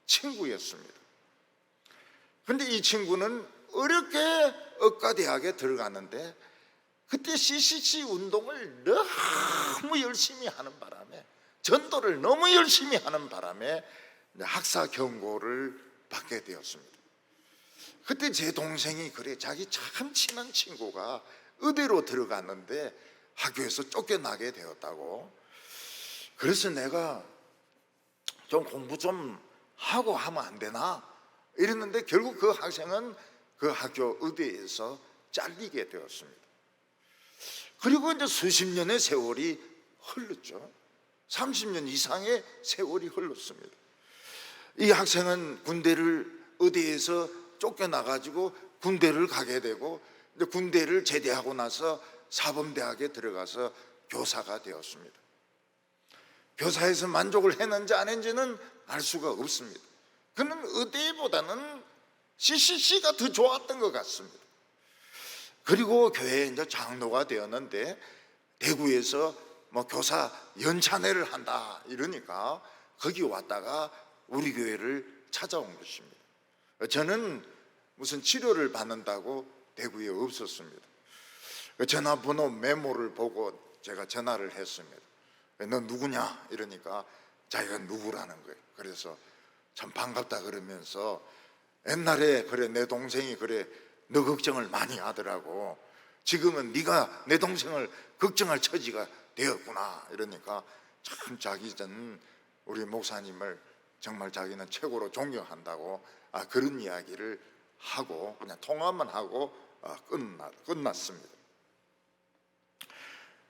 친구였습니다. 그런데 이 친구는 어렵게 의과대학에 들어갔는데 그때 CCC 운동을 너무 열심히 하는 바람에, 전도를 너무 열심히 하는 바람에 학사 경고를 받게 되었습니다. 그때 제 동생이 그래, 자기 참 친한 친구가 의대로 들어갔는데 학교에서 쫓겨나게 되었다고. 그래서 내가 좀 공부 좀 하고 하면 안 되나 이랬는데 결국 그 학생은 그 학교 의대에서 잘리게 되었습니다. 그리고 이제 수십 년의 세월이 흘렀죠. 30년 이상의 세월이 흘렀습니다. 이 학생은 군대를 의대에서 쫓겨나가지고 군대를 가게 되고, 군대를 제대하고 나서 사범대학에 들어가서 교사가 되었습니다. 교사에서 만족을 했는지 안 했는지는 알 수가 없습니다. 그는 의대보다는 CCC가 더 좋았던 것 같습니다. 그리고 교회에 이제 장로가 되었는데 대구에서 뭐 교사 연찬회를 한다 이러니까 거기 왔다가 우리 교회를 찾아온 것입니다. 저는 무슨 치료를 받는다고 대구에 없었습니다. 전화번호 메모를 보고 제가 전화를 했습니다. 너 누구냐 이러니까 자기가 누구라는 거예요. 그래서 참 반갑다 그러면서 옛날에 그래 내 동생이 그래 너 걱정을 많이 하더라고. 지금은 네가 내 동생을 걱정할 처지가 되었구나 이러니까 참 자기 전 우리 목사님을 정말 자기는 최고로 존경한다고 그런 이야기를 하고 그냥 통화만 하고 끝났습니다.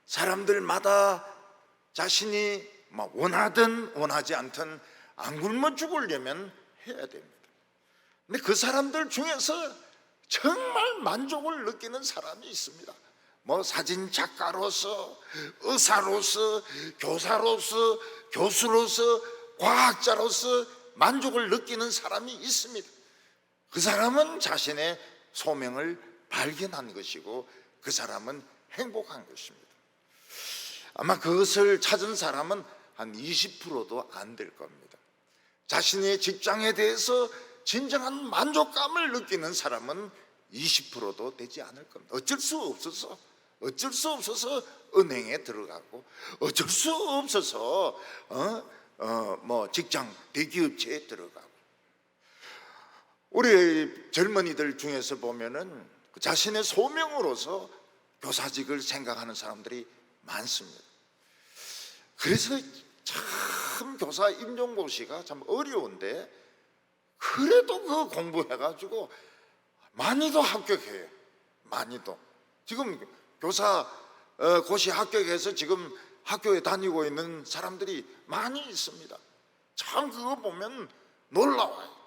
사람들마다 자신이 원하든 원하지 않든 안 굶어 죽으려면 해야 됩니다. 근데 그 사람들 중에서 정말 만족을 느끼는 사람이 있습니다. 뭐 사진 작가로서, 의사로서, 교사로서, 교수로서, 과학자로서 만족을 느끼는 사람이 있습니다. 그 사람은 자신의 소명을 발견한 것이고 그 사람은 행복한 것입니다. 아마 그것을 찾은 사람은 한 20%도 안 될 겁니다. 자신의 직장에 대해서 진정한 만족감을 느끼는 사람은 20%도 되지 않을 겁니다. 어쩔 수 없어서 은행에 들어가고 어쩔 수 없어서 직장 대기업체에 들어가고. 우리 젊은이들 중에서 보면은 자신의 소명으로서 교사직을 생각하는 사람들이 많습니다. 그래서 참 교사 임용고시가 참 어려운데 그래도 그 공부해가지고 많이도 합격해요. 많이도. 지금 교사 고시 합격해서 지금 학교에 다니고 있는 사람들이 많이 있습니다. 참 그거 보면 놀라워요.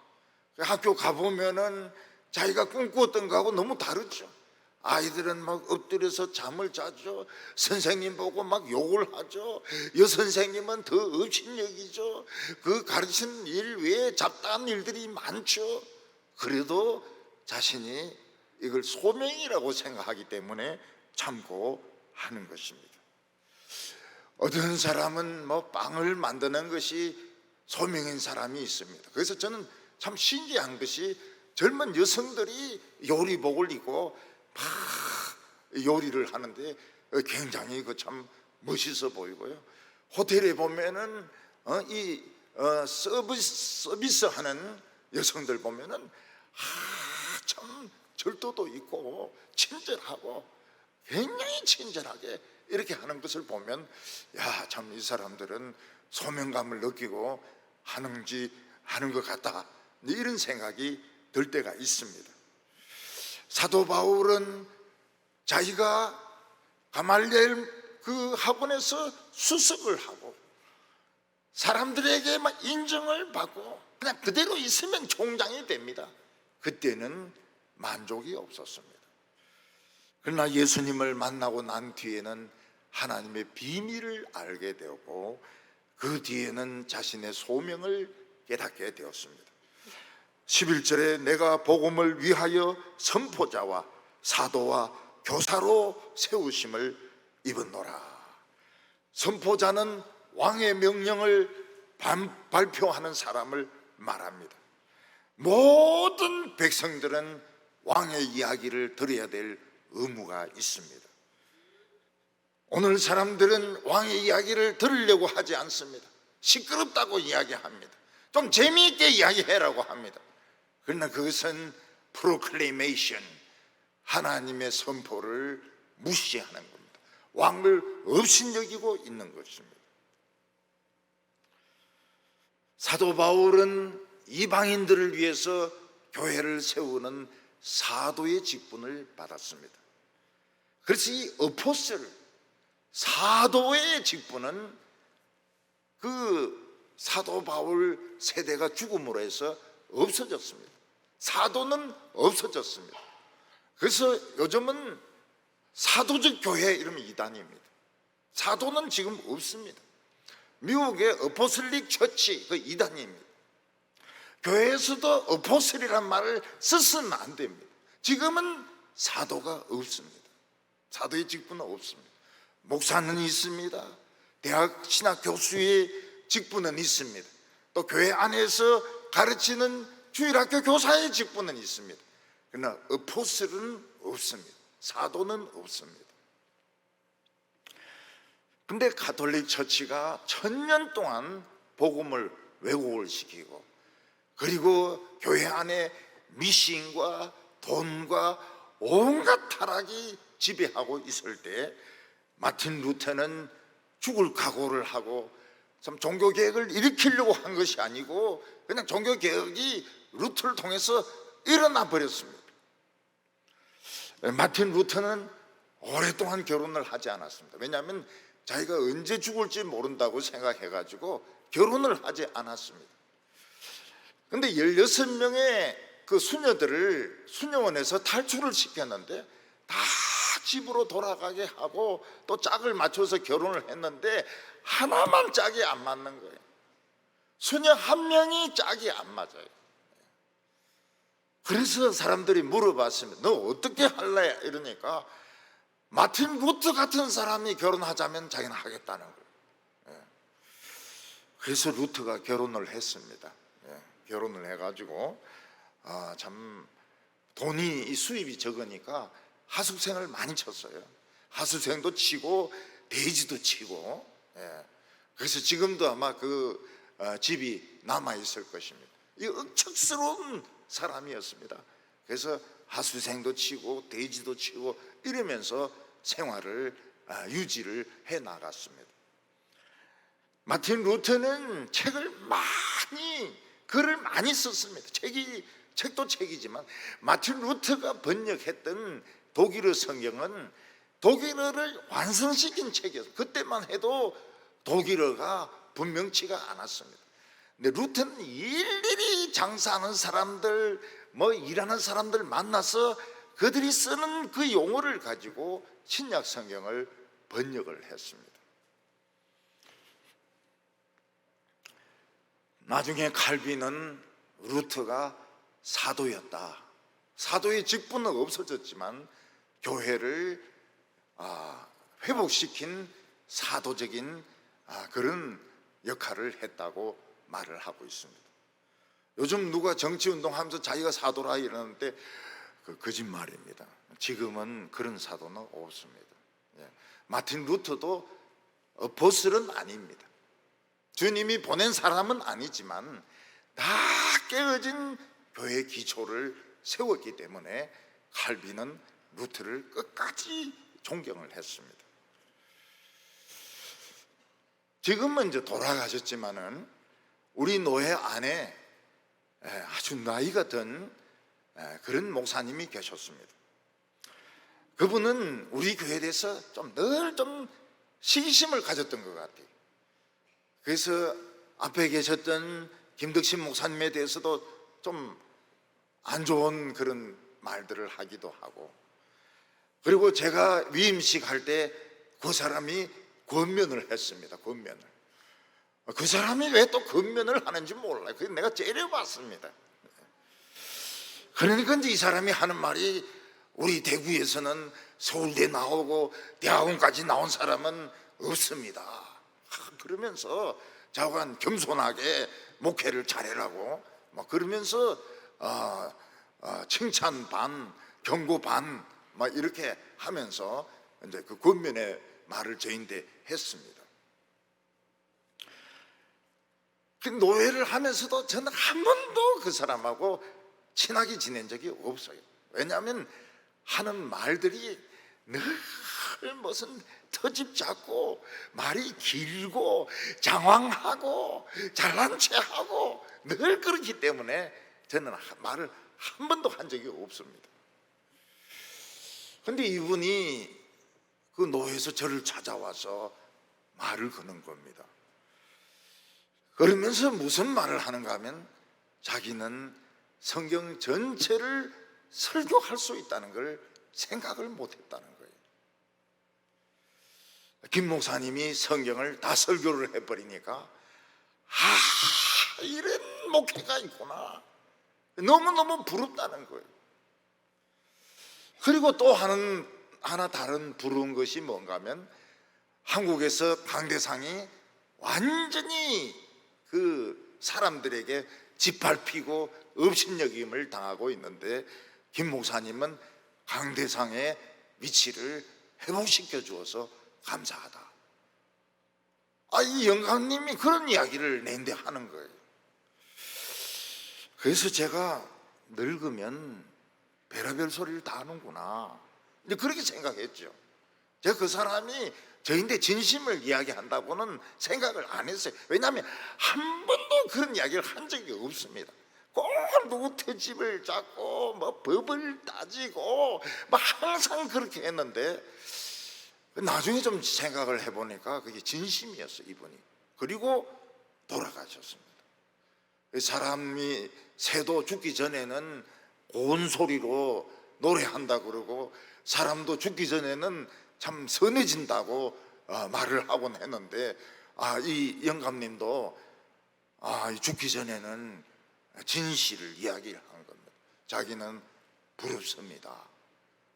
학교 가보면은 자기가 꿈꾸었던 거하고 너무 다르죠. 아이들은 막 엎드려서 잠을 자죠. 선생님 보고 막 욕을 하죠. 여선생님은 더 업신여기죠. 그 가르치는 일 외에 잡다한 일들이 많죠. 그래도 자신이 이걸 소명이라고 생각하기 때문에 참고 하는 것입니다. 어떤 사람은 빵을 만드는 것이 소명인 사람이 있습니다. 그래서 저는 참 신기한 것이 젊은 여성들이 요리복을 입고 막 요리를 하는데 굉장히 참 멋있어 보이고요. 호텔에 보면은 이 서비스 하는 여성들 보면은 참 절도도 있고 친절하고 굉장히 친절하게 이렇게 하는 것을 보면 참 이 사람들은 소명감을 느끼고 하는지 하는 것 같다, 이런 생각이 들 때가 있습니다. 사도 바울은 자기가 가말리엘 그 학원에서 수석을 하고 사람들에게 막 인정을 받고 그냥 그대로 있으면 총장이 됩니다. 그때는 만족이 없었습니다. 그러나 예수님을 만나고 난 뒤에는 하나님의 비밀을 알게 되었고 그 뒤에는 자신의 소명을 깨닫게 되었습니다. 11절에 내가 복음을 위하여 선포자와 사도와 교사로 세우심을 입었노라. 선포자는 왕의 명령을 발표하는 사람을 말합니다. 모든 백성들은 왕의 이야기를 들어야 될 의무가 있습니다. 오늘 사람들은 왕의 이야기를 들으려고 하지 않습니다. 시끄럽다고 이야기합니다. 좀 재미있게 이야기해라고 합니다. 그러나 그것은 프로클레이메이션, 하나님의 선포를 무시하는 겁니다. 왕을 업신여기고 있는 것입니다. 사도 바울은 이방인들을 위해서 교회를 세우는 사도의 직분을 받았습니다. 그래서 이 어포스를, 사도의 직분은 그 사도 바울 세대가 죽음으로 해서 없어졌습니다. 사도는 없어졌습니다. 그래서 요즘은 사도적 교회 이러면 이단입니다. 사도는 지금 없습니다. 미국의 어포슬릭 처치 그 이단입니다. 교회에서도 어포슬이란 말을 쓰시면 안 됩니다. 지금은 사도가 없습니다. 사도의 직분은 없습니다. 목사는 있습니다. 대학 신학 교수의 직분은 있습니다. 또 교회 안에서 가르치는 주일학교 교사의 직분은 있습니다. 그러나 어포슬은 없습니다. 사도는 없습니다. 근데 가톨릭 처치가 1000년 동안 복음을 왜곡을 시키고 그리고 교회 안에 미신과 돈과 온갖 타락이 지배하고 있을 때 마틴 루터는 죽을 각오를 하고 참 종교개혁을 일으키려고 한 것이 아니고 그냥 종교개혁이 루터를 통해서 일어나 버렸습니다. 마틴 루터는 오랫동안 결혼을 하지 않았습니다. 왜냐하면 자기가 언제 죽을지 모른다고 생각해가지고 결혼을 하지 않았습니다. 근데 16명의 그 수녀들을 수녀원에서 탈출을 시켰는데 다 집으로 돌아가게 하고 또 짝을 맞춰서 결혼을 했는데 하나만 짝이 안 맞는 거예요. 수녀 한 명이 짝이 안 맞아요. 그래서 사람들이 물어봤습니다. 너 어떻게 할래? 이러니까 마틴 루터 같은 사람이 결혼하자면 자기는 하겠다는 거예요. 그래서 루터가 결혼을 했습니다. 결혼을 해가지고 참 돈이 수입이 적으니까 하숙생을 많이 쳤어요. 하숙생도 치고 돼지도 치고. 그래서 지금도 아마 그 집이 남아 있을 것입니다. 이 억척스러운 사람이었습니다. 그래서 하수생도 치고 돼지도 치고 이러면서 생활을 유지를 해 나갔습니다. 마틴 루터는 글을 많이 썼습니다. 책도 책이지만 마틴 루터가 번역했던 독일어 성경은 독일어를 완성시킨 책이었어요. 그때만 해도 독일어가 분명치가 않았습니다. 근데 루터는 일일이 장사하는 사람들, 일하는 사람들 만나서 그들이 쓰는 그 용어를 가지고 신약 성경을 번역을 했습니다. 나중에 칼빈은 루터가 사도였다. 사도의 직분은 없어졌지만 교회를 회복시킨 사도적인 그런 역할을 했다고 말을 하고 있습니다. 요즘 누가 정치운동하면서 자기가 사도라 이러는데 그 거짓말입니다. 지금은 그런 사도는 없습니다. 마틴 루터도 어포슬은 아닙니다. 주님이 보낸 사람은 아니지만 다 깨어진 교회 기초를 세웠기 때문에 칼빈은 루터를 끝까지 존경을 했습니다. 지금은 이제 돌아가셨지만은 우리 노회 안에 아주 나이가 든 그런 목사님이 계셨습니다. 그분은 우리 교회에 대해서 늘 시기심을 가졌던 것 같아요. 그래서 앞에 계셨던 김덕신 목사님에 대해서도 좀 안 좋은 그런 말들을 하기도 하고, 그리고 제가 위임식 할 때 그 사람이 권면을 했습니다. 권면을. 그 사람이 왜 또 권면을 하는지 몰라요. 그래서 내가 째려봤습니다. 그러니까 이제 이 사람이 하는 말이, 우리 대구에서는 서울대 나오고 대학원까지 나온 사람은 없습니다. 그러면서 자관 겸손하게 목회를 잘해라고 막 그러면서 칭찬 반, 경고 반 막 이렇게 하면서 이제 그 권면의 말을 저희한테 했습니다. 그 노예를 하면서도 저는 한 번도 그 사람하고 친하게 지낸 적이 없어요. 왜냐하면 하는 말들이 늘 무슨 터집 잡고 말이 길고 장황하고 잘난 체하고 늘 그렇기 때문에 저는 말을 한 번도 한 적이 없습니다. 그런데 이분이 그 노예에서 저를 찾아와서 말을 거는 겁니다. 그러면서 무슨 말을 하는가 하면, 자기는 성경 전체를 설교할 수 있다는 걸 생각을 못했다는 거예요. 김 목사님이 성경을 다 설교를 해버리니까, 이런 목회가 있구나, 너무너무 부럽다는 거예요. 그리고 또 하나 다른 부러운 것이 뭔가 하면, 한국에서 강대상이 완전히 그 사람들에게 짓밟히고 업신여김을 당하고 있는데, 김 목사님은 강대상의 위치를 회복시켜 주어서 감사하다. 이 영감님이 그런 이야기를 내는데 하는 거예요. 그래서 제가 늙으면 별의별 소리를 다 하는구나, 이제 그렇게 생각했죠. 제가 그 사람이 저인데 진심을 이야기한다고는 생각을 안 했어요. 왜냐하면 한 번도 그런 이야기를 한 적이 없습니다. 꼭 누구 트집을 잡고 뭐 법을 따지고 뭐 항상 그렇게 했는데, 나중에 좀 생각을 해보니까 그게 진심이었어요, 이분이. 그리고 돌아가셨습니다. 사람이 새도 죽기 전에는 고운 소리로 노래한다 그러고, 사람도 죽기 전에는 참 선해진다고 말을 하곤 했는데, 이 영감님도 죽기 전에는 진실을 이야기를 한 겁니다. 자기는 부럽습니다,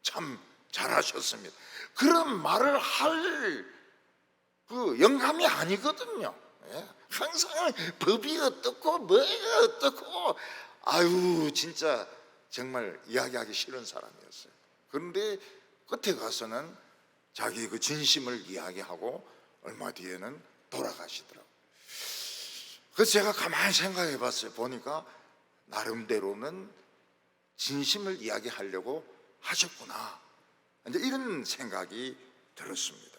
참 잘하셨습니다, 그런 말을 할 그 영감이 아니거든요. 항상 법이 어떻고 뭐가 어떻고, 진짜 정말 이야기하기 싫은 사람이었어요. 그런데 끝에 가서는 자기 그 진심을 이야기하고 얼마 뒤에는 돌아가시더라고요. 그래서 제가 가만히 생각해 봤어요. 보니까 나름대로는 진심을 이야기하려고 하셨구나, 이제 이런 생각이 들었습니다.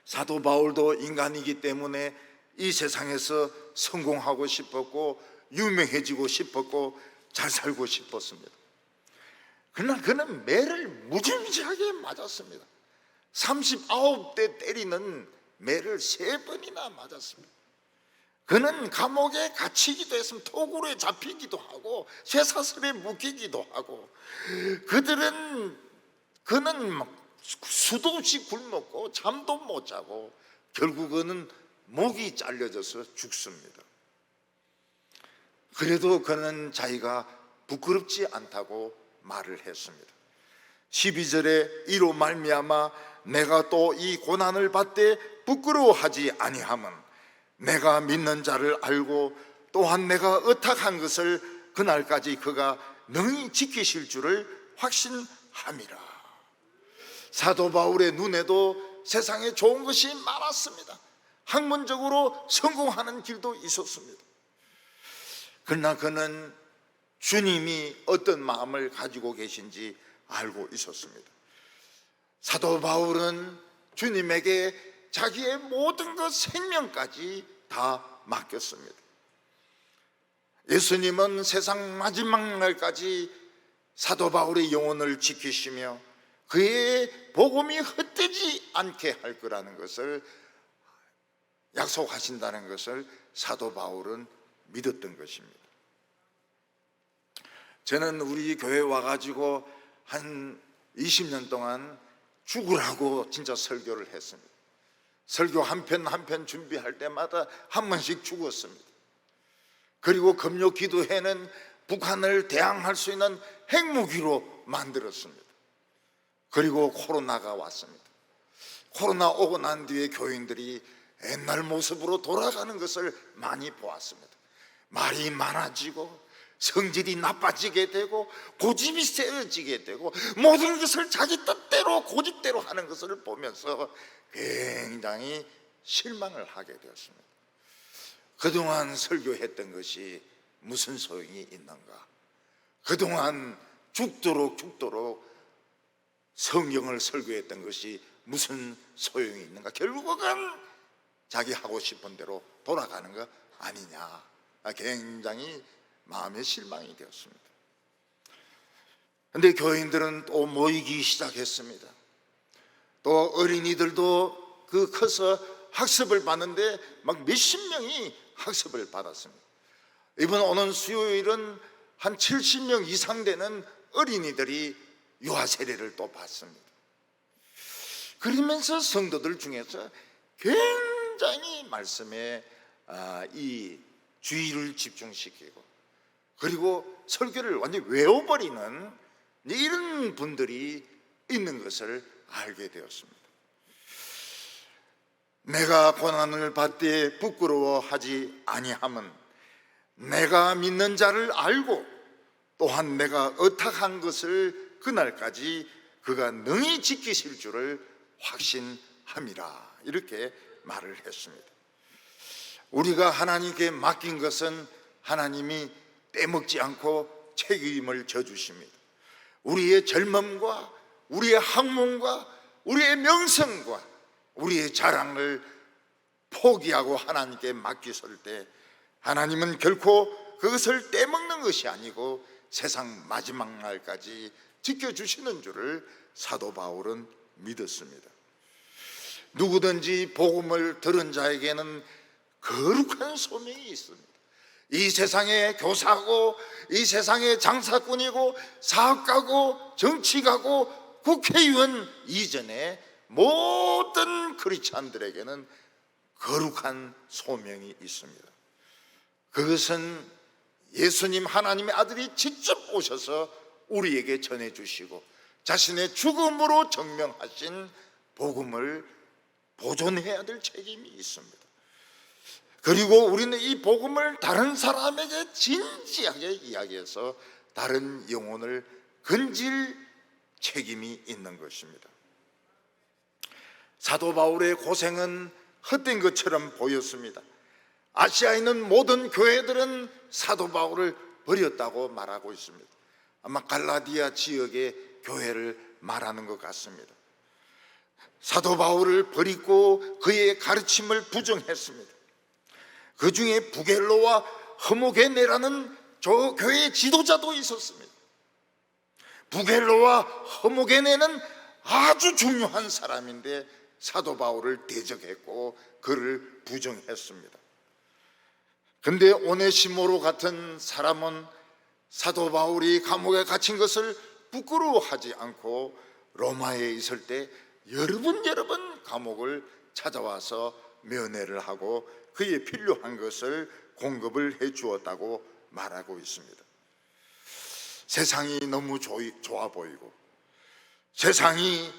사도 바울도 인간이기 때문에 이 세상에서 성공하고 싶었고 유명해지고 싶었고 잘 살고 싶었습니다. 그러나 그는 매를 무지무지하게 맞았습니다. 39대 때리는 매를 3번이나 맞았습니다. 그는 감옥에 갇히기도 했으면 토굴에 잡히기도 하고 쇠사슬에 묶이기도 하고, 그는 막 수도 없이 굶었고 잠도 못 자고 결국은 목이 잘려져서 죽습니다. 그래도 그는 자기가 부끄럽지 않다고 말을 했습니다. 12절에 이로 말미암아 내가 또 이 고난을 받되 부끄러워하지 아니함은, 내가 믿는 자를 알고 또한 내가 의탁한 것을 그날까지 그가 능히 지키실 줄을 확신함이라. 사도 바울의 눈에도 세상에 좋은 것이 많았습니다. 학문적으로 성공하는 길도 있었습니다. 그러나 그는 주님이 어떤 마음을 가지고 계신지 알고 있었습니다. 사도 바울은 주님에게 자기의 모든 것, 생명까지 다 맡겼습니다. 예수님은 세상 마지막 날까지 사도 바울의 영혼을 지키시며 그의 복음이 헛되지 않게 할 거라는 것을 약속하신다는 것을 사도 바울은 믿었던 것입니다. 저는 우리 교회 와가지고 한 20년 동안 죽으라고 진짜 설교를 했습니다. 설교 한 편 한 편 준비할 때마다 한 번씩 죽었습니다. 그리고 금요 기도회는 북한을 대항할 수 있는 핵무기로 만들었습니다. 그리고 코로나가 왔습니다. 코로나 오고 난 뒤에 교인들이 옛날 모습으로 돌아가는 것을 많이 보았습니다. 말이 많아지고 성질이 나빠지게 되고 고집이 세지게 되고 모든 것을 자기 뜻대로 고집대로 하는 것을 보면서 굉장히 실망을 하게 되었습니다. 그동안 설교했던 것이 무슨 소용이 있는가? 그동안 죽도록 성경을 설교했던 것이 무슨 소용이 있는가? 결국은 자기 하고 싶은 대로 돌아가는 거 아니냐? 굉장히 마음에 실망이 되었습니다. 그런데 교인들은 또 모이기 시작했습니다. 또 어린이들도 커서 학습을 받는데 막 몇십 명이 학습을 받았습니다. 이번 오는 수요일은 한 70명 이상 되는 어린이들이 유아 세례를 또 받습니다. 그러면서 성도들 중에서 굉장히 말씀에 이 주의를 집중시키고 그리고 설교를 완전히 외워버리는 이런 분들이 있는 것을 알게 되었습니다. 내가 고난을 받되 부끄러워하지 아니함은 내가 믿는 자를 알고 또한 내가 의탁한 것을 그날까지 그가 능히 지키실 줄을 확신함이라, 이렇게 말을 했습니다. 우리가 하나님께 맡긴 것은 하나님이 떼먹지 않고 책임을 져주십니다. 우리의 젊음과 우리의 학문과 우리의 명성과 우리의 자랑을 포기하고 하나님께 맡겼을 때 하나님은 결코 그것을 떼먹는 것이 아니고 세상 마지막 날까지 지켜주시는 줄을 사도 바울은 믿었습니다. 누구든지 복음을 들은 자에게는 거룩한 소명이 있습니다. 이 세상의 교사고 이 세상의 장사꾼이고 사업가고 정치가고 국회의원 이전에 모든 크리스찬들에게는 거룩한 소명이 있습니다. 그것은 예수님 하나님의 아들이 직접 오셔서 우리에게 전해주시고 자신의 죽음으로 증명하신 복음을 보존해야 될 책임이 있습니다. 그리고 우리는 이 복음을 다른 사람에게 진지하게 이야기해서 다른 영혼을 건질 책임이 있는 것입니다. 사도 바울의 고생은 헛된 것처럼 보였습니다. 아시아에 있는 모든 교회들은 사도 바울을 버렸다고 말하고 있습니다. 아마 갈라디아 지역의 교회를 말하는 것 같습니다. 사도 바울을 버리고 그의 가르침을 부정했습니다. 그 중에 부겔로와 허모게네라는 저 교회의 지도자도 있었습니다. 부겔로와 허모게네는 아주 중요한 사람인데 사도 바울을 대적했고 그를 부정했습니다. 근데 오네시모로 같은 사람은 사도 바울이 감옥에 갇힌 것을 부끄러워하지 않고 로마에 있을 때 여러 번 감옥을 찾아와서 면회를 하고 그에 필요한 것을 공급을 해 주었다고 말하고 있습니다. 세상이 너무 좋아 보이고 세상이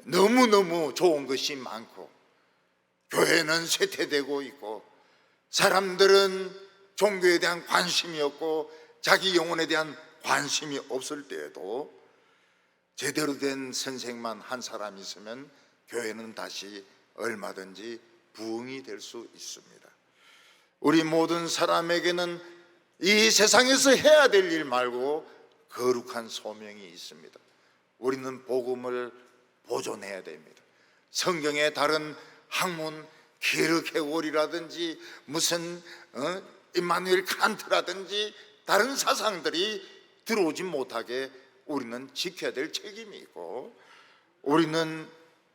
너무너무 좋은 것이 많고 교회는 쇠퇴되고 있고 사람들은 종교에 대한 관심이 없고 자기 영혼에 대한 관심이 없을 때에도 제대로 된 선생만 한 사람 있으면 교회는 다시 얼마든지 부흥이 될 수 있습니다. 우리 모든 사람에게는 이 세상에서 해야 될 일 말고 거룩한 소명이 있습니다. 우리는 복음을 보존해야 됩니다. 성경의 다른 학문 기르케골이라든지 무슨 임마누엘 칸트라든지 다른 사상들이 들어오지 못하게 우리는 지켜야 될 책임이 있고, 우리는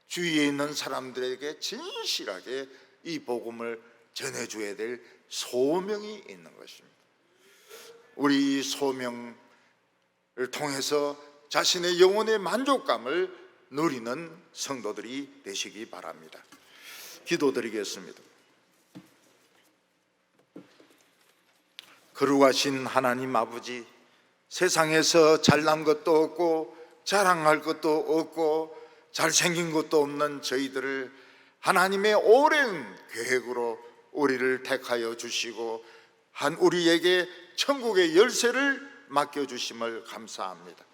주위에 있는 사람들에게 진실하게 이 복음을 전해줘야 될 소명이 있는 것입니다. 우리 이 소명을 통해서 자신의 영혼의 만족감을 누리는 성도들이 되시기 바랍니다. 기도드리겠습니다. 거룩하신 하나님 아버지, 세상에서 잘난 것도 없고 자랑할 것도 없고 잘생긴 것도 없는 저희들을 하나님의 오랜 계획으로 우리를 택하여 주시고 우리에게 천국의 열쇠를 맡겨주심을 감사합니다.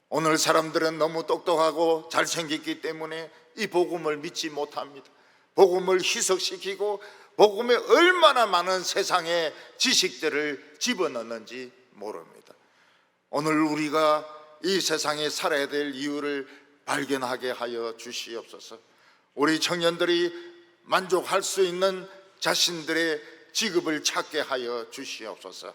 오늘 사람들은 너무 똑똑하고 잘생겼기 때문에 이 복음을 믿지 못합니다. 복음을 희석시키고 복음에 얼마나 많은 세상의 지식들을 집어넣는지 모릅니다. 오늘 우리가 이 세상에 살아야 될 이유를 발견하게 하여 주시옵소서. 우리 청년들이 만족할 수 있는 자신들의 직업을 찾게 하여 주시옵소서.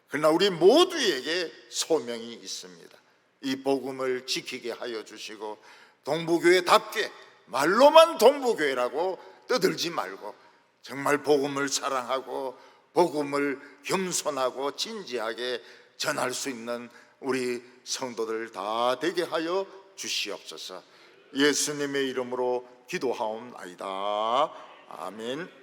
그러나 우리 모두에게 소명이 있습니다. 이 복음을 지키게 하여 주시고 동부교회답게 말로만 동부교회라고 떠들지 말고 정말 복음을 사랑하고 복음을 겸손하고 진지하게 전할 수 있는 우리 성도들 다 되게 하여 주시옵소서. 예수님의 이름으로 기도하옵나이다. 아멘.